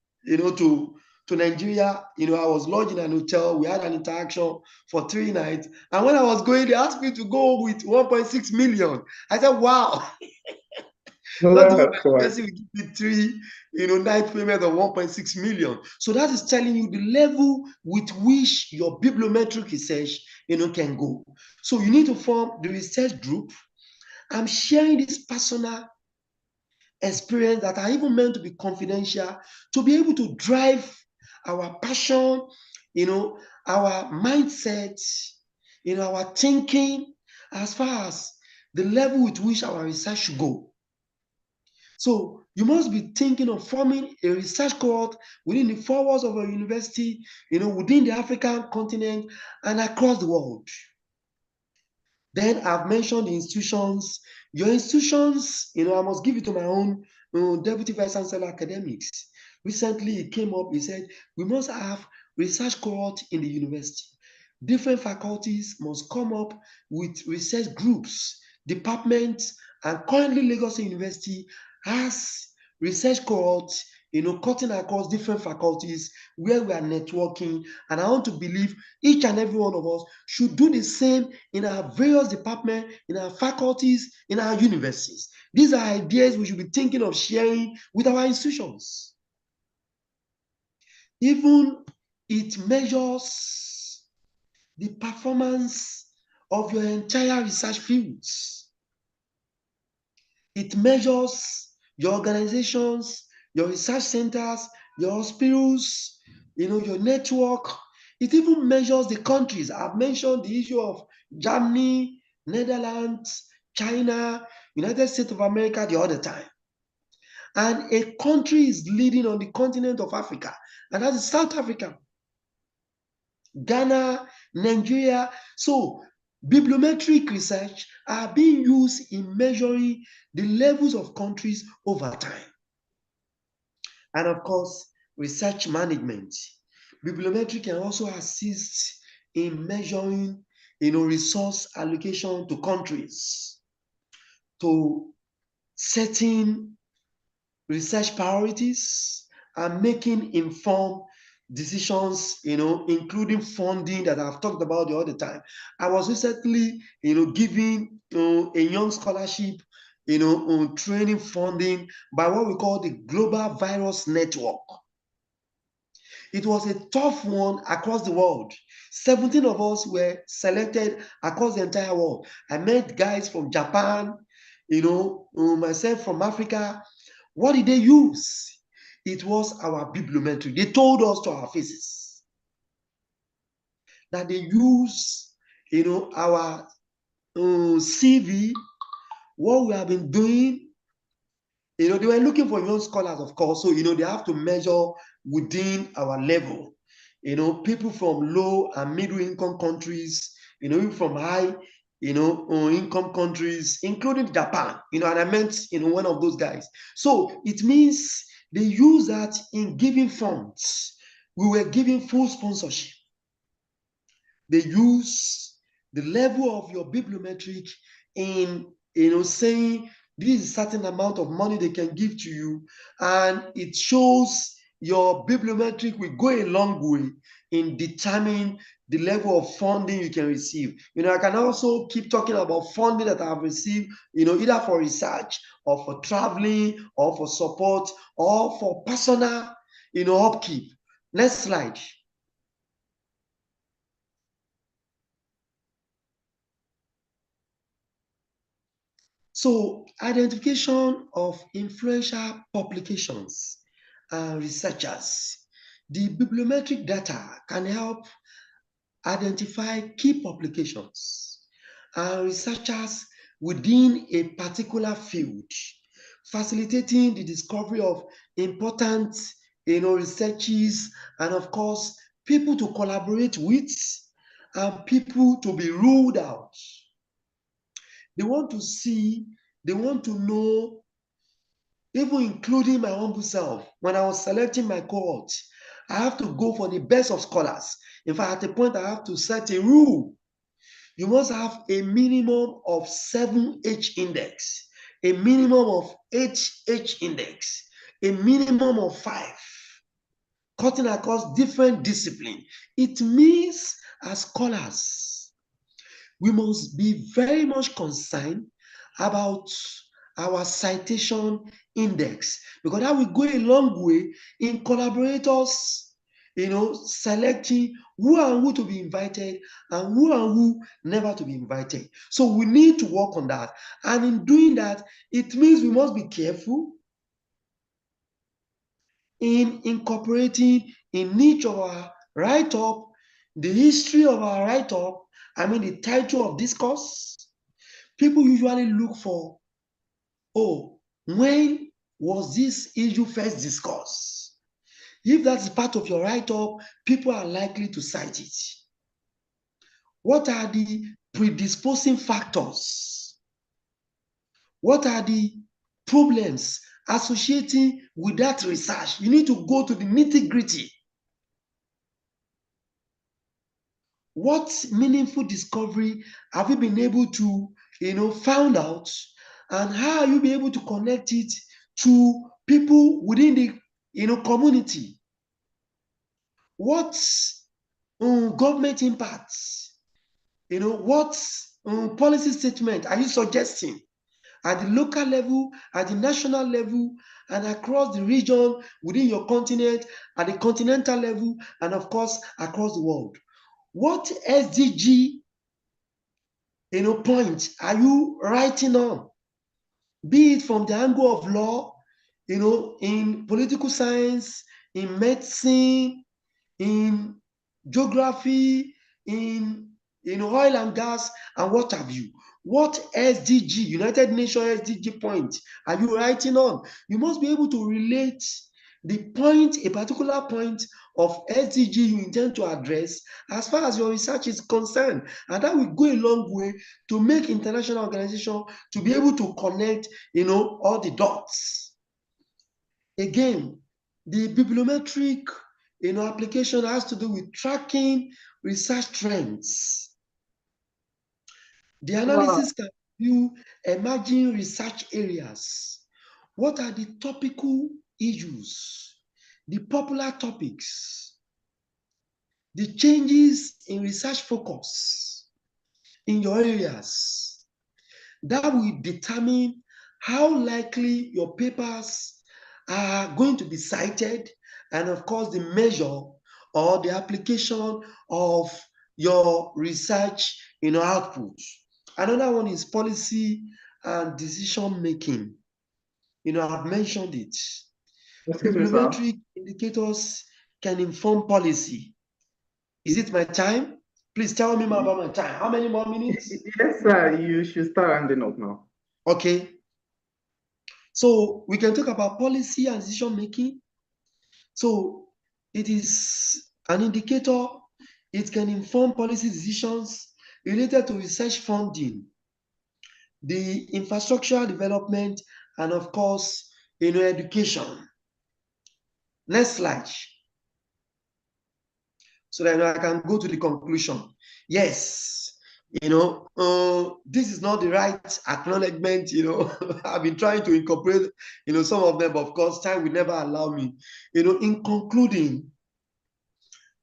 D: to Nigeria. I was lodged in an hotel. We had an interaction for 3 nights. And when I was going, they asked me to go with 1.6 million. I said, wow. That's we give me 3, night payment of 1.6 million. So that is telling you the level with which your bibliometric research, can go. So you need to form the research group. I'm sharing this personal experience that are even meant to be confidential, to be able to drive our passion, our mindset, our thinking, as far as the level with which our research should go. So you must be thinking of forming a research cohort within the 4 walls of a university, within the African continent and across the world. Then I've mentioned the institutions. Your institutions, I must give it to my own Deputy Vice Chancellor Academics. Recently, it came up, he said, we must have research cohort in the university. Different faculties must come up with research groups, departments, and currently Lagos University has research cohorts, cutting across different faculties where we are networking. And I want to believe each and every one of us should do the same in our various departments, in our faculties, in our universities. These are ideas we should be thinking of sharing with our institutions. Even it measures the performance of your entire research fields. It measures your organizations, your research centers, your hospitals, your network. It even measures the countries. I've mentioned the issue of Germany, Netherlands, China, United States of America the other time. And a country is leading on the continent of Africa, and that is South Africa, Ghana, Nigeria. So bibliometric research are being used in measuring the levels of countries over time. And of course, research management. Bibliometric can also assist in measuring resource allocation to countries, to setting research priorities, and making informed decisions, including funding that I've talked about the other time. I was recently, giving a young scholarship, on training funding by what we call the Global Virus Network. It was a tough one across the world. 17 of us were selected across the entire world. I met guys from Japan, myself from Africa. What did they use? It was our bibliometric. They told us to our faces that they use, our CV, what we have been doing. They were looking for young scholars, of course, so, they have to measure within our level. People from low and middle income countries, even from high, income countries, including Japan, and I meant, one of those guys. So it means they use that in giving funds. We were giving full sponsorship. They use the level of your bibliometric in, saying this is a certain amount of money they can give to you, and it shows your bibliometric will go a long way in determining the level of funding you can receive. I can also keep talking about funding that I've received, either for research or for traveling or for support or for personal, upkeep. Next slide. So, identification of influential publications and researchers. The bibliometric data can help identify key publications and researchers within a particular field, facilitating the discovery of important, researches, and of course, people to collaborate with and people to be ruled out. They want to see, they want to know, even including my humble self. When I was selecting my cohort, I have to go for the best of scholars. In fact, at a point, I have to set a rule. You must have a minimum of 7 H index, a minimum of 8 H index, a minimum of 5, cutting across different disciplines. It means, as scholars, we must be very much concerned about our citation index, because that will go a long way in collaborators, selecting who and who to be invited and who never to be invited. So we need to work on that. And in doing that, it means we must be careful in incorporating in each of our write-up the history of our write-up, the title of discourse. People usually look for, when was this issue first discussed? If that's part of your write-up, people are likely to cite it. What are the predisposing factors? What are the problems associating with that research? You need to go to the nitty-gritty. What meaningful discovery have you been able to, found out, and how are you be able to connect it to people within the, community? What government impacts? What policy statement are you suggesting? at the local level, at the national level, and across the region, within your continent, at the continental level, and of course, across the world. What SDG, point are you writing on? Be it from the angle of law, in political science, in medicine, in geography, in oil and gas, and what have you. What SDG, United Nations SDG point are you writing on? You must be able to relate the point, a particular point of SDG you intend to address as far as your research is concerned. And that will go a long way to make international organizations to be able to connect, all the dots. Again, the bibliometric application has to do with tracking research trends. The analysis can view emerging research areas. What are the topical issues, the popular topics, the changes in research focus in your areas? That will determine how likely your papers are going to be cited, and of course the measure or the application of your research output. Another one is policy and decision making. I've mentioned it. Bibliometric indicators can inform policy. Is it my time? Please tell me more about my time. How many more minutes?
A: Yes, sir. You should start rounding up now.
D: Okay. So we can talk about policy and decision making. So it is an indicator. It can inform policy decisions related to research funding, the infrastructural development, and of course, education. Next slide. So that I can go to the conclusion. Yes, this is not the right acknowledgement. I've been trying to incorporate, some of them, but of course, time will never allow me. In concluding,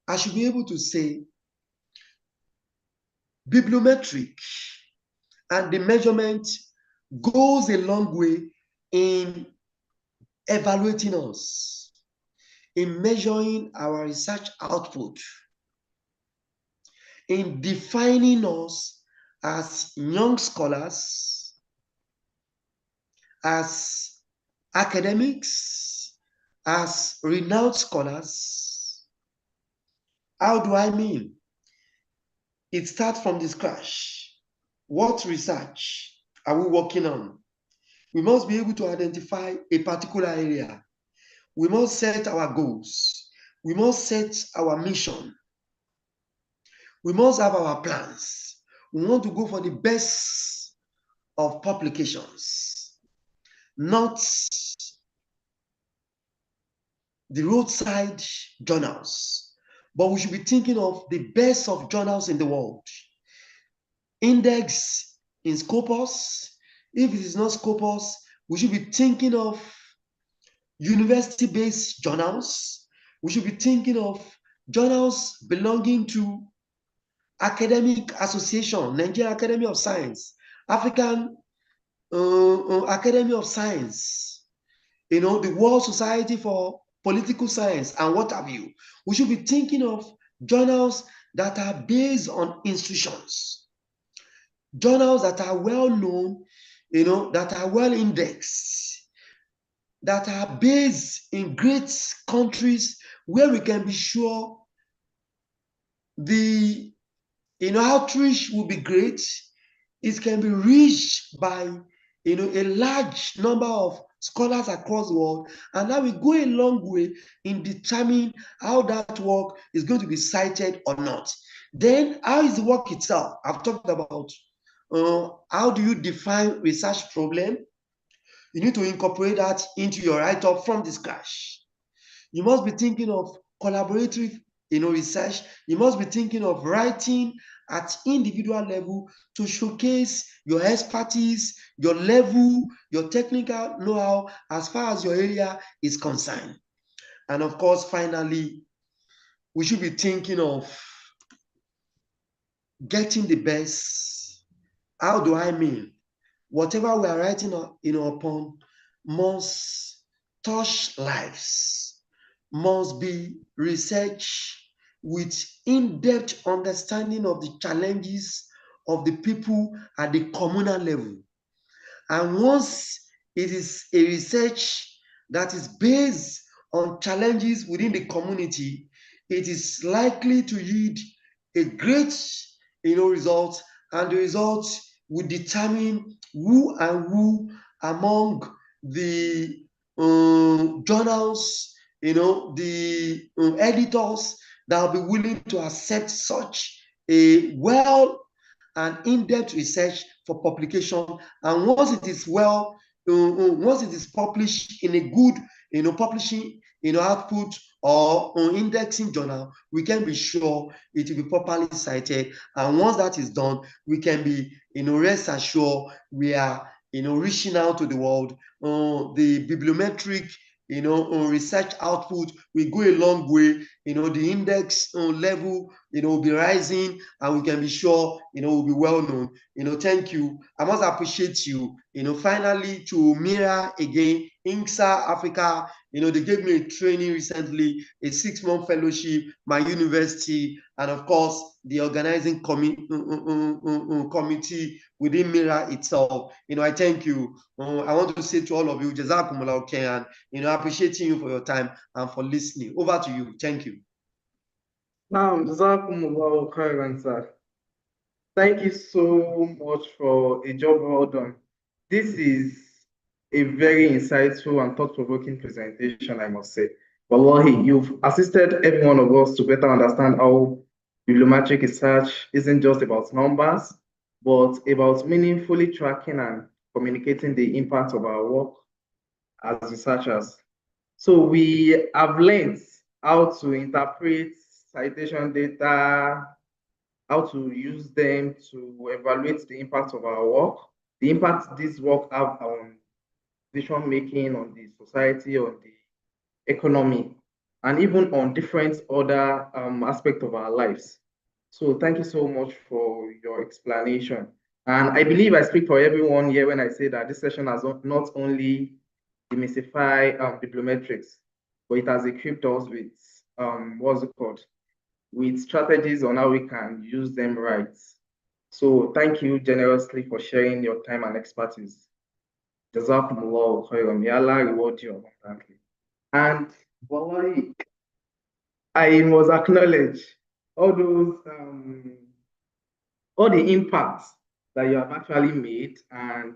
D: I should be able to say bibliometric and the measurement goes a long way in evaluating us, in measuring our research output, in defining us as young scholars, as academics, as renowned scholars. How do I mean? It starts from the scratch. What research are we working on? We must be able to identify a particular area. We must set our goals. We must set our mission. We must have our plans. We want to go for the best of publications, not the roadside journals, but we should be thinking of the best of journals in the world. Index in Scopus. If it is not Scopus, we should be thinking of university-based journals. We should be thinking of journals belonging to academic association, Nigerian Academy of Science, African Academy of Science, the World Society for Political Science, and what have you. We should be thinking of journals that are based on institutions, journals that are well known, that are well indexed, that are based in great countries where we can be sure the outreach will be great. It can be reached by a large number of scholars across the world, and that will go a long way in determining how that work is going to be cited or not. Then, how is the work itself? I've talked about how do you define research problem? You need to incorporate that into your write-up from the scratch. You must be thinking of collaborative research. You must be thinking of writing at individual level to showcase your expertise, your level, your technical know-how as far as your area is concerned. And of course, finally, we should be thinking of getting the best. How do I mean? whatever we are writing upon must touch lives, must be researched with in-depth understanding of the challenges of the people at the communal level. And once it is a research that is based on challenges within the community, it is likely to yield a great result, and the results will determine who and who among the journals, the editors that will be willing to accept such a well and in-depth research for publication. And once it is once it is published in a good, publishing, output or indexing journal, we can be sure it will be properly cited. And once that is done, we can be, rest assured we are, reaching out to the world. The bibliometric, research output will go a long way. The index level, will be rising, and we can be sure, will be well known. Thank you. I must appreciate you. Finally, to mirror again, INSA Africa, they gave me a training recently, a 6-month fellowship, my university, and of course, the organizing committee within MIRA itself. I thank you. I want to say to all of you, Jazakumullah khairan, appreciating you for your time and for listening. Over to you. Thank you.
A: Now, Jazakumullah khairan, sir. Thank you so much for a job well done. This is a very insightful and thought-provoking presentation, I must say. Wallahi, you've assisted every one of us to better understand how bibliometric research isn't just about numbers, but about meaningfully tracking and communicating the impact of our work as researchers. So we have learned how to interpret citation data, how to use them to evaluate the impact of our work, the impact this work have on decision making, on the society, on the economy, and even on different other aspects of our lives. So thank you so much for your explanation. And I believe I speak for everyone here when I say that this session has not only demystified bibliometrics, but it has equipped us with what's it called? With strategies on how we can use them right. So thank you generously for sharing your time and expertise. Jazakumullah khairan. May Allah reward you abundantly. And wallahi, I must acknowledge all those all the impacts that you have actually made and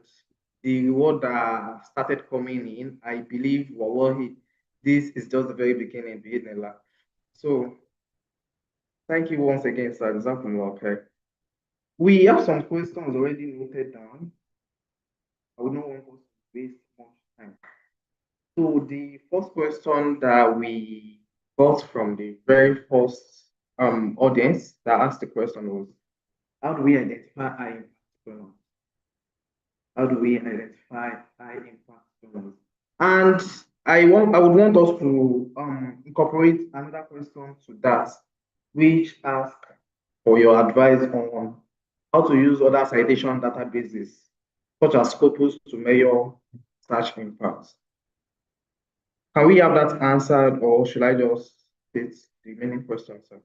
A: the reward that started coming in. I believe wallahi, this is just the very beginning, bi'idhnillah. So thank you once again, sir. Jazakumullah khair. We have some questions already noted down. I would not want us to waste much time. So the first question that we got from the very first audience that asked the question was, how do we identify high impact journals? How do we identify high impact journals? And I would want us to incorporate another question to that, which asks for your advice on how to use other citation databases, such as Scopus, to measure search impacts. Can we have that answered, or should I just state the remaining questions, sir?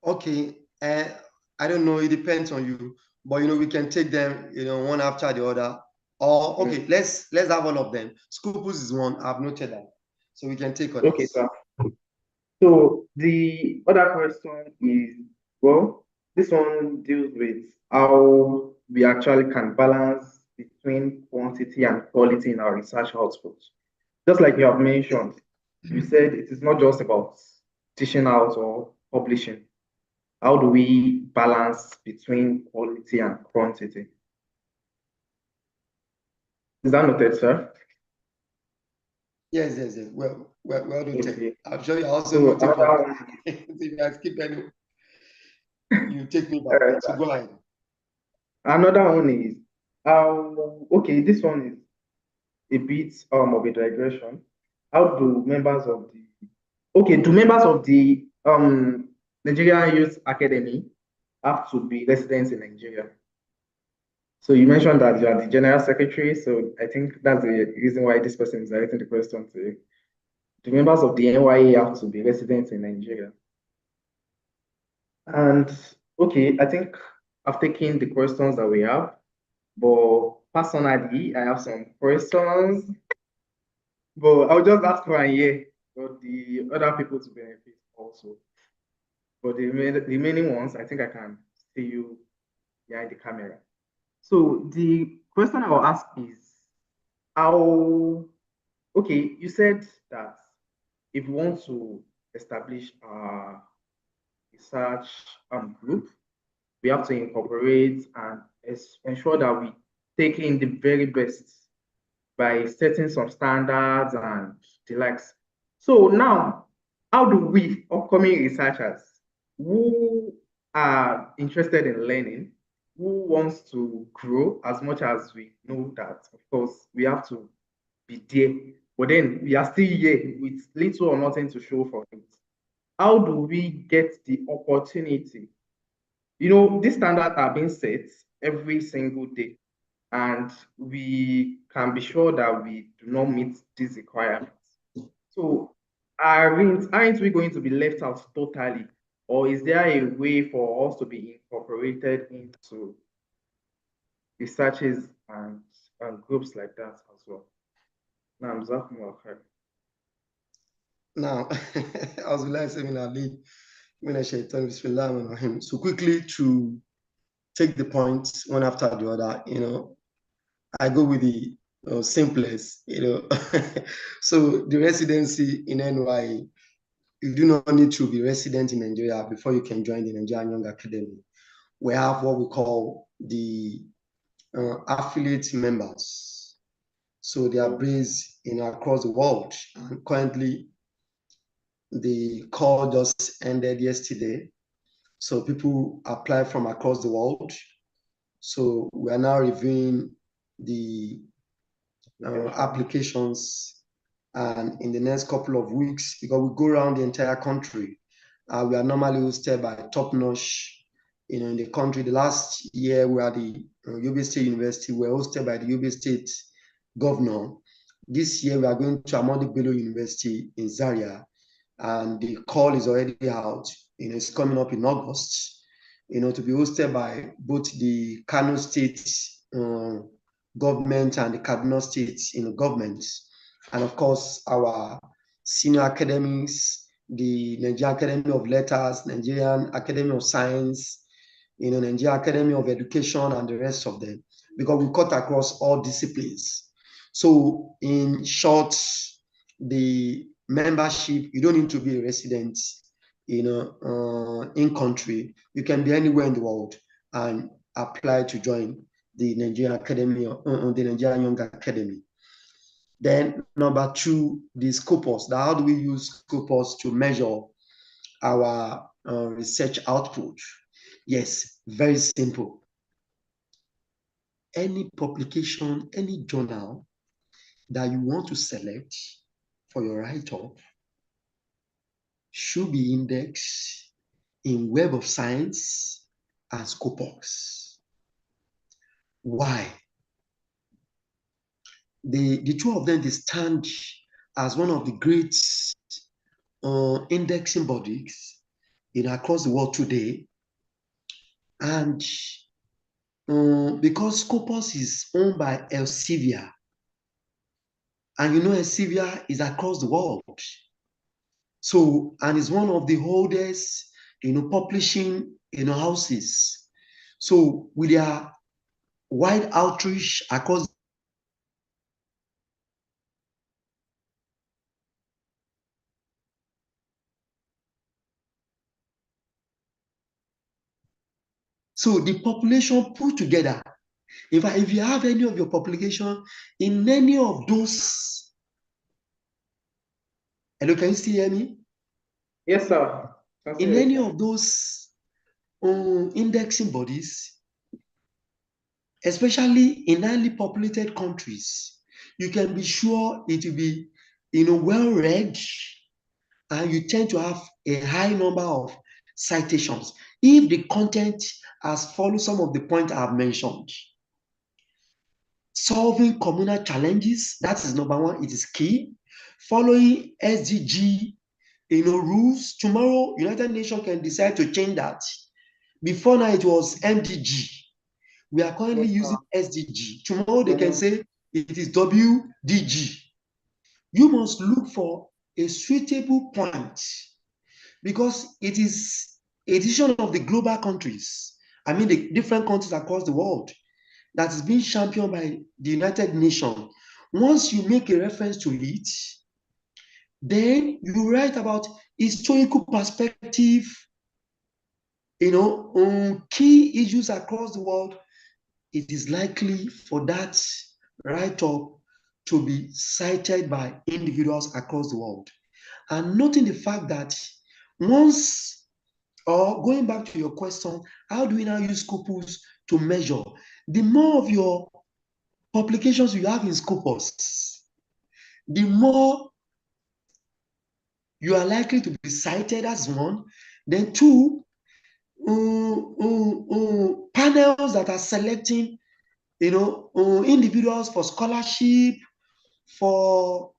D: Okay, I don't know, it depends on you, but we can take them, one after the other. Or okay, let's have all of them. Scopus is one, I've noted that. So we can take others.
A: Okay, sir. So the other question is, well, this one deals with how we actually can balance between quantity and quality in our research output. Just like you have mentioned, you said it is not just about teaching out or publishing. How do we balance between quality and quantity? Is that noted, sir?
D: Yes. Well noted.
A: Okay.
D: I'm sure you also noted. You take me back. So go ahead.
A: Another one is okay, this one is a bit of a digression. How do members of the Nigerian Youth Academy have to be residents in Nigeria? So you mentioned that you are the general secretary, so I think that's the reason why this person is directing the question to you. The members of the NYA have to be residents in Nigeria. And okay, I think I've taken the questions that we have, but personally, I have some questions, but I'll just ask for a year for the other people to benefit also. But the remaining ones, I think I can see you behind the camera. So the question I will ask is how, okay, you said that if we want to establish a research group, we have to incorporate and ensure that we take in the very best by setting some standards and the likes. So now, how do we, upcoming researchers who are interested in learning, who wants to grow as much as we know that, of course, we have to be there, but then we are still here with little or nothing to show for it. How do we get the opportunity? You know, these standards are being set every single day, and we can be sure that we do not meet these requirements. So aren't we going to be left out totally? Or is there a way for us to be incorporated into researches and groups like that as well?
D: Now, as we like saying, so quickly to take the points one after the other, I go with the simplest, So the residency in NY, you do not need to be resident in Nigeria before you can join the Nigerian Young Academy. We have what we call the affiliate members. So they are based across the world. And currently, the call just ended yesterday. So people apply from across the world. So we are now reviewing the applications, and in the next couple of weeks, because we go around the entire country, we are normally hosted by top-notch, in the country. The last year we are the Yobe State University, we were hosted by the Yobe State governor. This year we are going to Ahmadu Bello University in Zaria, and the call is already out. It's coming up in August, to be hosted by both the Kano State government and the Kaduna State government, and of course our senior academies, the Nigerian Academy of Letters, Nigerian Academy of Science, Nigerian Academy of Education, and the rest of them, because we cut across all disciplines. So in short, the membership, you don't need to be a resident in country. You can be anywhere in the world and apply to join the Nigerian Academy, the Nigerian Young Academy. Then number two, the Scopus. Now, how do we use Scopus to measure our research output? Yes, very simple. Any publication, any journal that you want to select for your write-up should be indexed in Web of Science and Scopus. Why? The two of them, they stand as one of the great indexing bodies across the world today. And because Scopus is owned by Elsevier, and Elsevier is across the world. So, and it's one of the oldest, publishing, houses. So with their wide outreach across so the population put together, in fact, if you have any of your publication in any of those, hello, can you still hear me?
A: Yes, sir.
D: In any of those indexing bodies, especially in highly populated countries, you can be sure it will be, well read, and you tend to have a high number of citations if the content has followed some of the points I have mentioned. solving communal challenges. That is number one. It is key. Following SDG, rules. Tomorrow, United Nations can decide to change that. Before now, it was MDG. We are currently using SDG. Tomorrow, they can say it is WDG. You must look for a suitable point because it is a decision of the global countries. I mean, the different countries across the world that is being championed by the United Nations. Once you make a reference to it, then you write about historical perspective, on key issues across the world. It is likely for that write-up to be cited by individuals across the world. And noting the fact that going back to your question, how do we now use Scopus to measure? The more of your publications you have in Scopus, the more you are likely to be cited as one. Then two, panels that are selecting, individuals for scholarship, for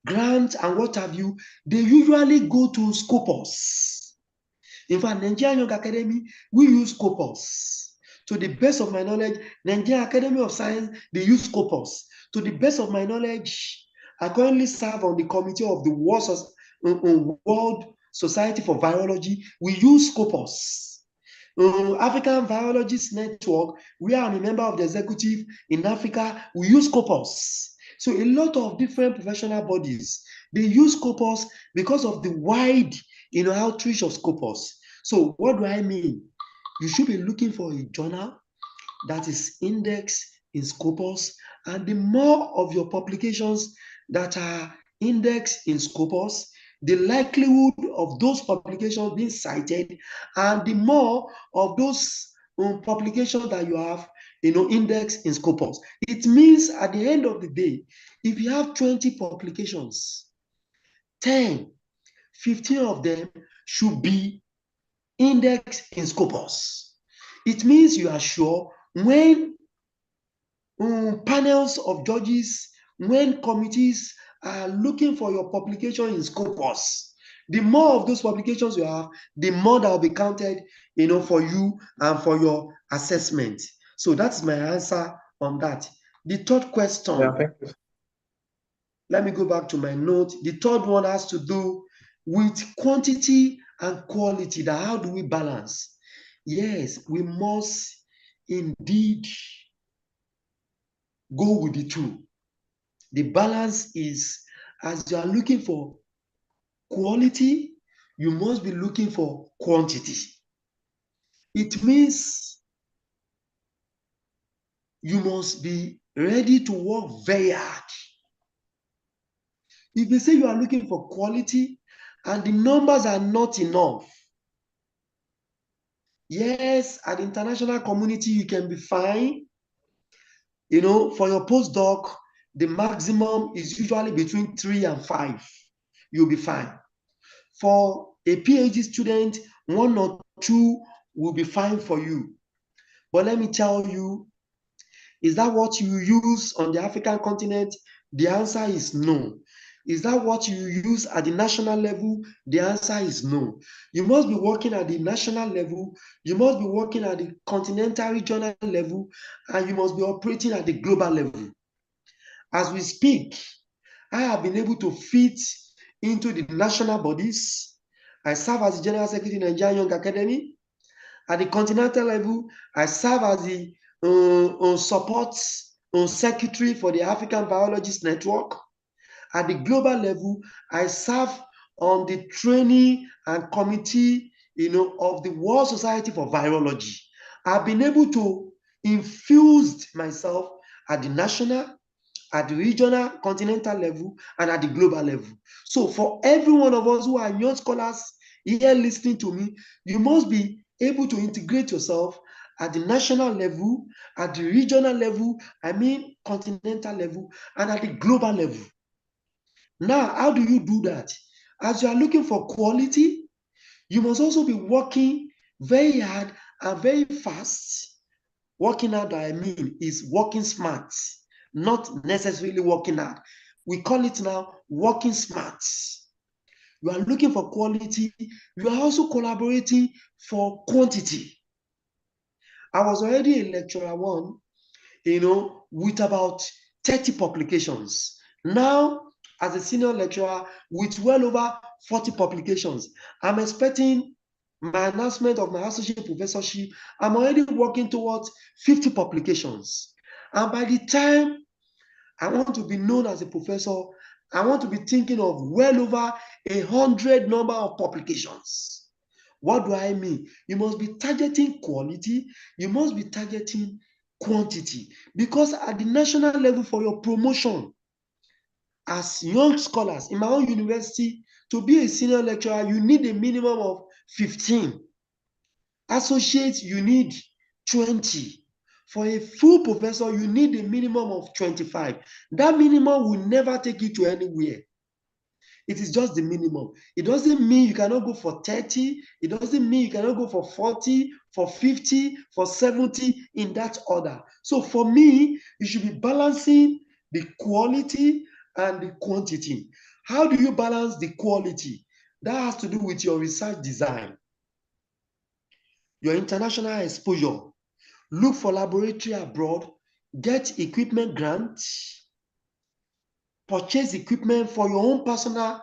D: grants and what have you, they usually go to Scopus. In fact, Nigerian Young Academy, we use Scopus. To the best of my knowledge, Nigerian Academy of Science, they use Scopus. To the best of my knowledge, I currently serve on the committee of the World Society for Virology. We use Scopus. African Virologists Network, we are a member of the executive in Africa. We use Scopus. So a lot of different professional bodies, they use Scopus because of the wide, outreach of Scopus. So what do I mean? You should be looking for a journal that is indexed in Scopus, and the more of your publications that are indexed in Scopus, the likelihood of those publications being cited, and the more of those publications that you have, indexed in Scopus. It means at the end of the day, if you have 20 publications, 10, 15 of them should be indexed in Scopus. It means you are sure when panels of judges, when committees are looking for your publication in Scopus, the more of those publications you have, the more that will be counted, for you and for your assessment. So that's my answer on that. The third question.
A: Yeah, thank you.
D: Let me go back to my note. The third one has to do with quantity and quality. That how do we balance? Yes, we must indeed go with the two. The balance is, as you are looking for quality, you must be looking for quantity. It means you must be ready to work very hard. If you say you are looking for quality and the numbers are not enough, yes, at the international community, you can be fine. For your postdoc, the maximum is usually between 3 and 5. You'll be fine. For a PhD student, 1 or 2 will be fine for you. But let me tell you, is that what you use on the African continent? The answer is no. Is that what you use at the national level? The answer is no. You must be working at the national level, you must be working at the continental regional level, and you must be operating at the global level. As we speak, I have been able to fit into the national bodies. I serve as the General Secretary in Nigerian Young Academy. At the continental level, I serve as the support secretary for the African Virologists Network. At the global level, I serve on the training and committee, of the World Society for Virology. I've been able to infuse myself at the national, at the regional, continental level, and at the global level. So for every one of us who are young scholars here listening to me, you must be able to integrate yourself at the national level, at the regional level, continental level, and at the global level. Now, how do you do that? As you are looking for quality, you must also be working very hard and very fast Working hard, I mean, is working smart, not necessarily working hard. We call it now working smart. You are looking for quality. You are also collaborating for quantity. I was already a lecturer one, with about 30 publications. Now, as a senior lecturer with well over 40 publications, I'm expecting my announcement of my associate professorship. I'm already working towards 50 publications. And by the time I want to be known as a professor, I want to be thinking of well over 100 number of publications. What do I mean? You must be targeting quality. You must be targeting quantity. Because at the national level for your promotion, as young scholars in my own university, to be a senior lecturer, you need a minimum of 15. Associates, you need 20. For a full professor, you need a minimum of 25. That minimum will never take you to anywhere. It is just the minimum. It doesn't mean you cannot go for 30. It doesn't mean you cannot go for 40, for 50, for 70 in that order. So for me, you should be balancing the quality and the quantity. How do you balance the quality? That has to do with your research design, your international exposure. Look for laboratory abroad, get equipment grants, purchase equipment for your own personal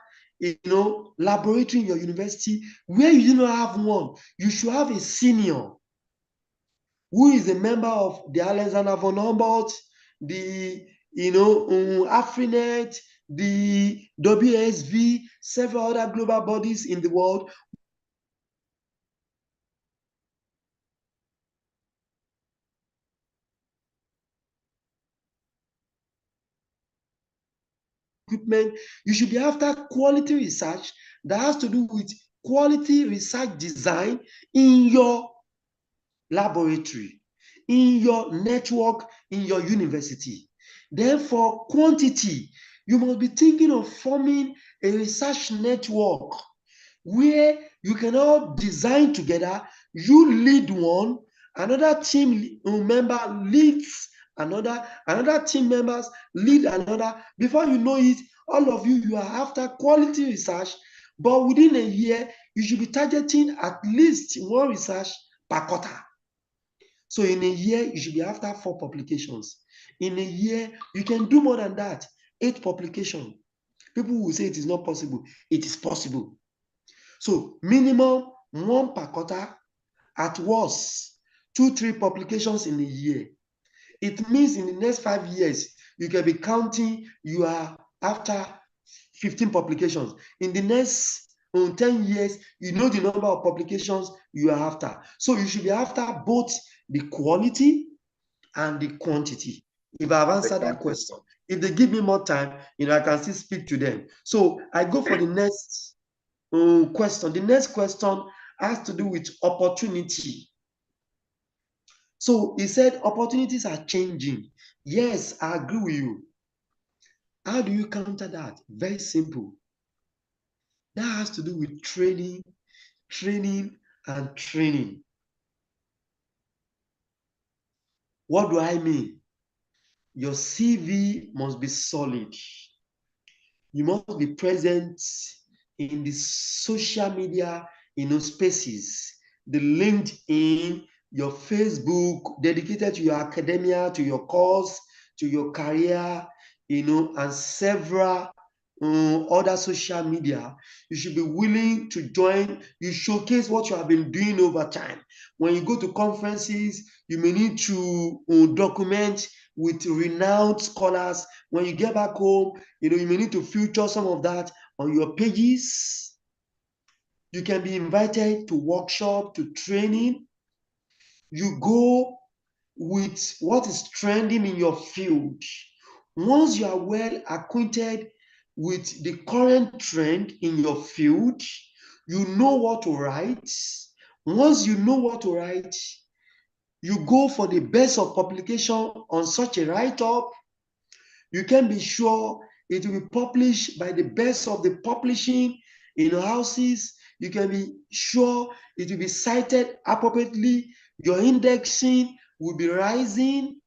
D: laboratory in your university. Where you do not have one, you should have a senior who is a member of the Alexander von Humboldt, the Afrinet, the WSV, several other global bodies in the world. Equipment, you should be after quality research that has to do with quality research design in your laboratory, in your network, in your university. Then for quantity, you must be thinking of forming a research network where you can all design together. You lead one, another team member leads another team members lead another. Before you know it, all of you are after quality research, but within a year, you should be targeting at least one research per quarter. So in a year, you should be after 4 publications. In a year, you can do more than that, 8 publications. People will say it is not possible. It is possible. So minimum 1 per quarter, at worst 2-3 publications in a year. It means in the next 5 years, you can be counting you are after 15 publications. In the next 10 years, you know the number of publications you are after. So you should be after both the quality and the quantity. If I've answered that question, if they give me more time, I can still speak to them. So I go for the next question. The next question has to do with opportunity. So he said opportunities are changing. Yes, I agree with you. How do you counter that? Very simple. That has to do with training, and training. What do I mean? Your CV must be solid. You must be present in the social media, spaces, the LinkedIn, your Facebook, dedicated to your academia, to your course, to your career, and several other social media. You should be willing to join. You showcase what you have been doing over time. When you go to conferences, you may need to document with renowned scholars. When you get back home, you may need to feature some of that on your pages. You can be invited to workshop, to training. You go with what is trending in your field. Once you are well acquainted with the current trend in your field, you know what to write. Once you know what to write, you go for the best of publication on such a write-up. You can be sure it will be published by the best of the publishing houses. You can be sure it will be cited appropriately. Your indexing will be rising,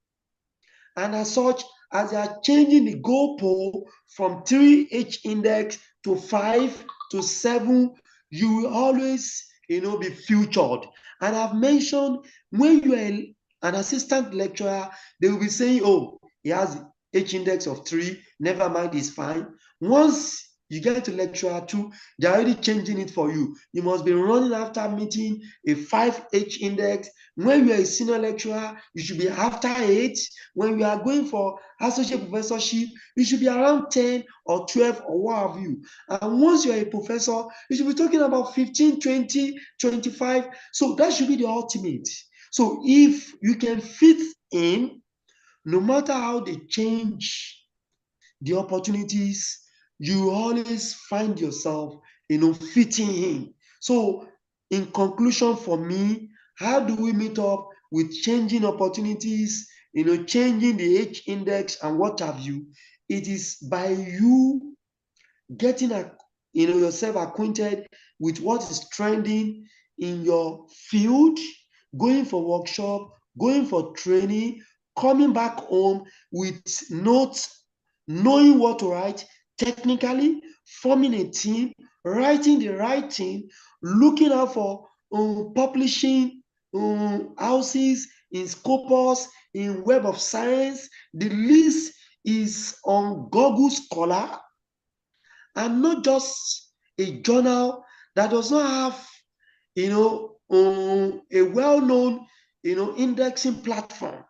D: and as such, as they are changing the goalpost from 3 H index to 5 to 7, you will always, be featured. And I've mentioned, when you are an assistant lecturer, they will be saying, oh, he has H index of 3, never mind, it's fine. Once you get to lecturer 2, they're already changing it for you. You must be running after meeting a 5 H index. When you are a senior lecturer, you should be after 8. When you are going for associate professorship, you should be around 10 or 12 or what have you. And once you are a professor, you should be talking about 15, 20, 25. So that should be the ultimate. So if you can fit in, no matter how they change the opportunities, you always find yourself, fitting in. So in conclusion, for me, how do we meet up with changing opportunities, changing the H index and what have you? It is by you getting yourself acquainted with what is trending in your field, going for workshop, going for training, coming back home with notes, knowing what to write technically, forming a team, writing the right thing, looking out for publishing houses in Scopus, in Web of Science. The list is on Google Scholar, and not just a journal that does not have, a well-known, indexing platform.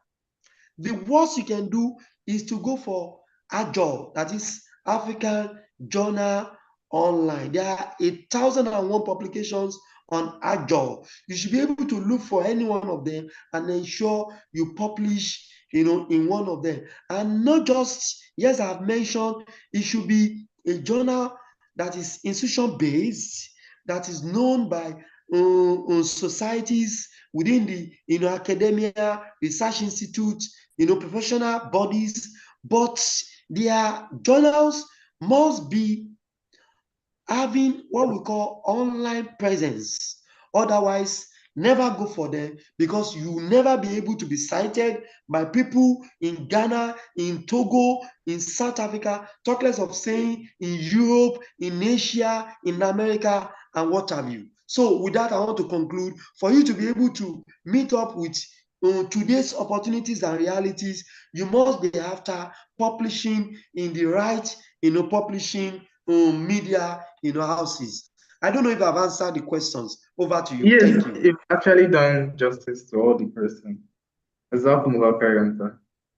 D: The worst you can do is to go for AJOL, that is African Journal Online. There are 1,001 publications on AJOL. You should be able to look for any one of them and ensure you publish, in one of them. And not just, yes, I've mentioned, it should be a journal that is institution-based, that is known by societies within the academia, research institute, professional bodies, but their journals must be having what we call online presence. Otherwise, never go for them, because you will never be able to be cited by people in Ghana, in Togo, in South Africa, talk less of saying in Europe, in Asia, in America, and what have you. So with that, I want to conclude, for you to be able to meet up with today's opportunities and realities, you must be after publishing in the right, publishing media, houses. I don't know if I've answered the questions. Over to you.
A: Yes,
D: Thank you.
A: you've actually done justice to all the questions.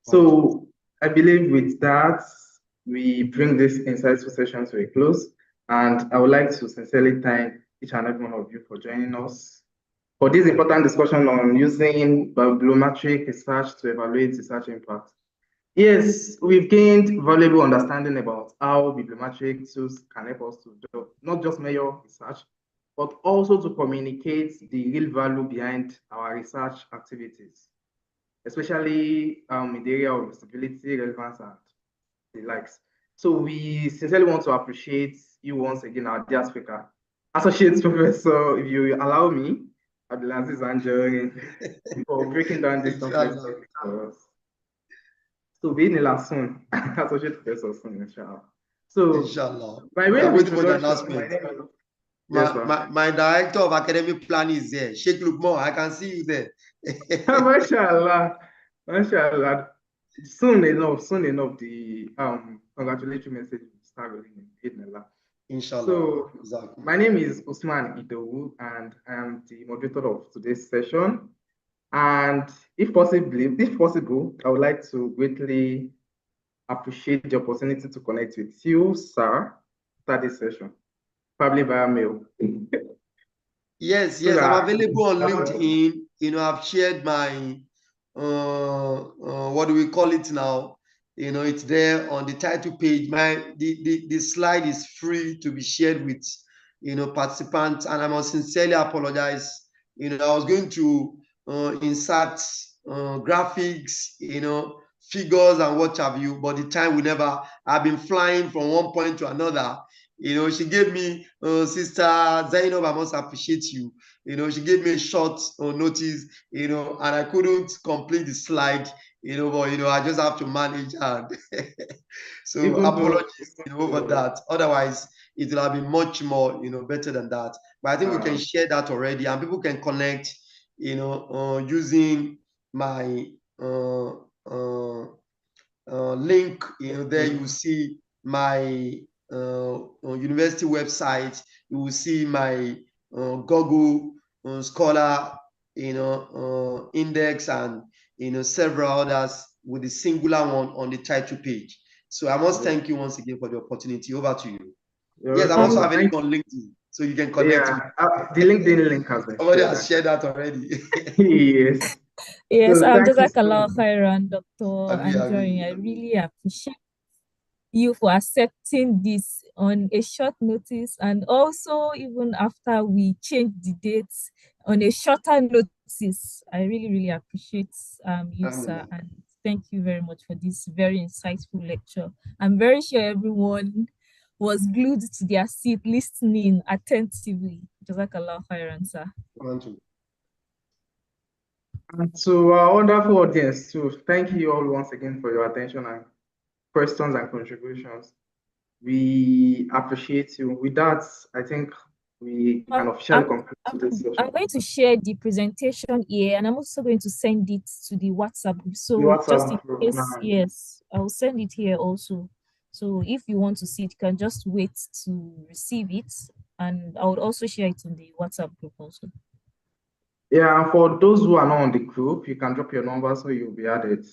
A: So I believe with that, we bring this insightful session to a close. And I would like to sincerely thank each and every one of you for joining us for this important discussion on using bibliometric research to evaluate research impact. Yes, we've gained valuable understanding about how bibliometric tools can help us to not just measure research, but also to communicate the real value behind our research activities, especially in the area of visibility, relevance, and the likes. So we sincerely want to appreciate you once again, our dear speaker, Associate Professor, if you allow me, Abdul-azeez Anjorin, for breaking down this complex topic for us. So being the last one, Associate Professor soon, inshallah. So
D: Inshallah.
A: by way of introduction,
D: my director of academic planning is there. Sheikh Lukman, I can see you there.
A: Mashallah. Mashallah. Soon enough, the congratulatory message will start rolling in.
D: Inshallah.
A: So
D: exactly.
A: My name is Usman Idowu, and I am the moderator of today's session. And if possible, I would like to greatly appreciate the opportunity to connect with you, sir, after this session, probably via mail.
D: Yes, I'm available on LinkedIn. I've shared my, what do we call it now? It's there on the title page. The slide is free to be shared with, participants, and I must sincerely apologize. I was going to insert graphics, figures and what have you, but the time we never. I've been flying from one point to another,
E: She gave me, Sister Zainab, I must appreciate you. She gave me a short notice, and I couldn't complete the slide, but, I just have to manage. And so
A: Even
E: apologies, for that. Otherwise, it will have been much more, better than that. But I think we can share that already, and people can connect, using my link. There you will see my university website. You will see my Google Scholar, index, and several others with the singular one on the title page. So I must thank you once again for the opportunity. Over to you. Yes, I'm also available on LinkedIn, so you can connect with
A: the LinkedIn link has been
E: somebody has shared that already.
A: Yes.
B: Yes,
A: So thank you so
B: Jazakallah
A: much.
B: khairan, Dr. Anjorin. I really appreciate you for accepting this on a short notice, and also even after we changed the dates on a shorter notice. I really, really appreciate you, sir, and thank you very much for this very insightful lecture. I'm very sure everyone was glued to their seat listening attentively. Jazakallah khairan, sir.
A: And to our wonderful audience too, thank you all once again for your attention and questions and contributions. We appreciate you. With that, I think we can officially conclude today's session.
B: I'm going to share the presentation here, and I'm also going to send it to the WhatsApp group. So
A: WhatsApp
B: just in
A: group,
B: case, yes, I'll send it here also. So if you want to see it, you can just wait to receive it, and I would also share it in the WhatsApp group also.
A: Yeah, and for those who are not on the group, you can drop your number so you'll be added.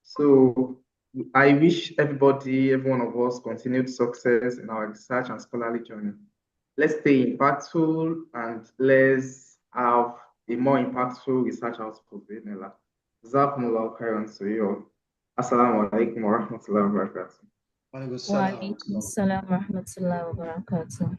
A: So I wish everybody, every one of us, continued success in our research and scholarly journey. Let's stay impactful and let's have a more impactful research output. Jazakumullahu khairan to you all. Assalamu alaikum wa rahmatullahi wa barakatuh.
B: Wa alaikum assalam wa rahmatullahi wa barakatuh.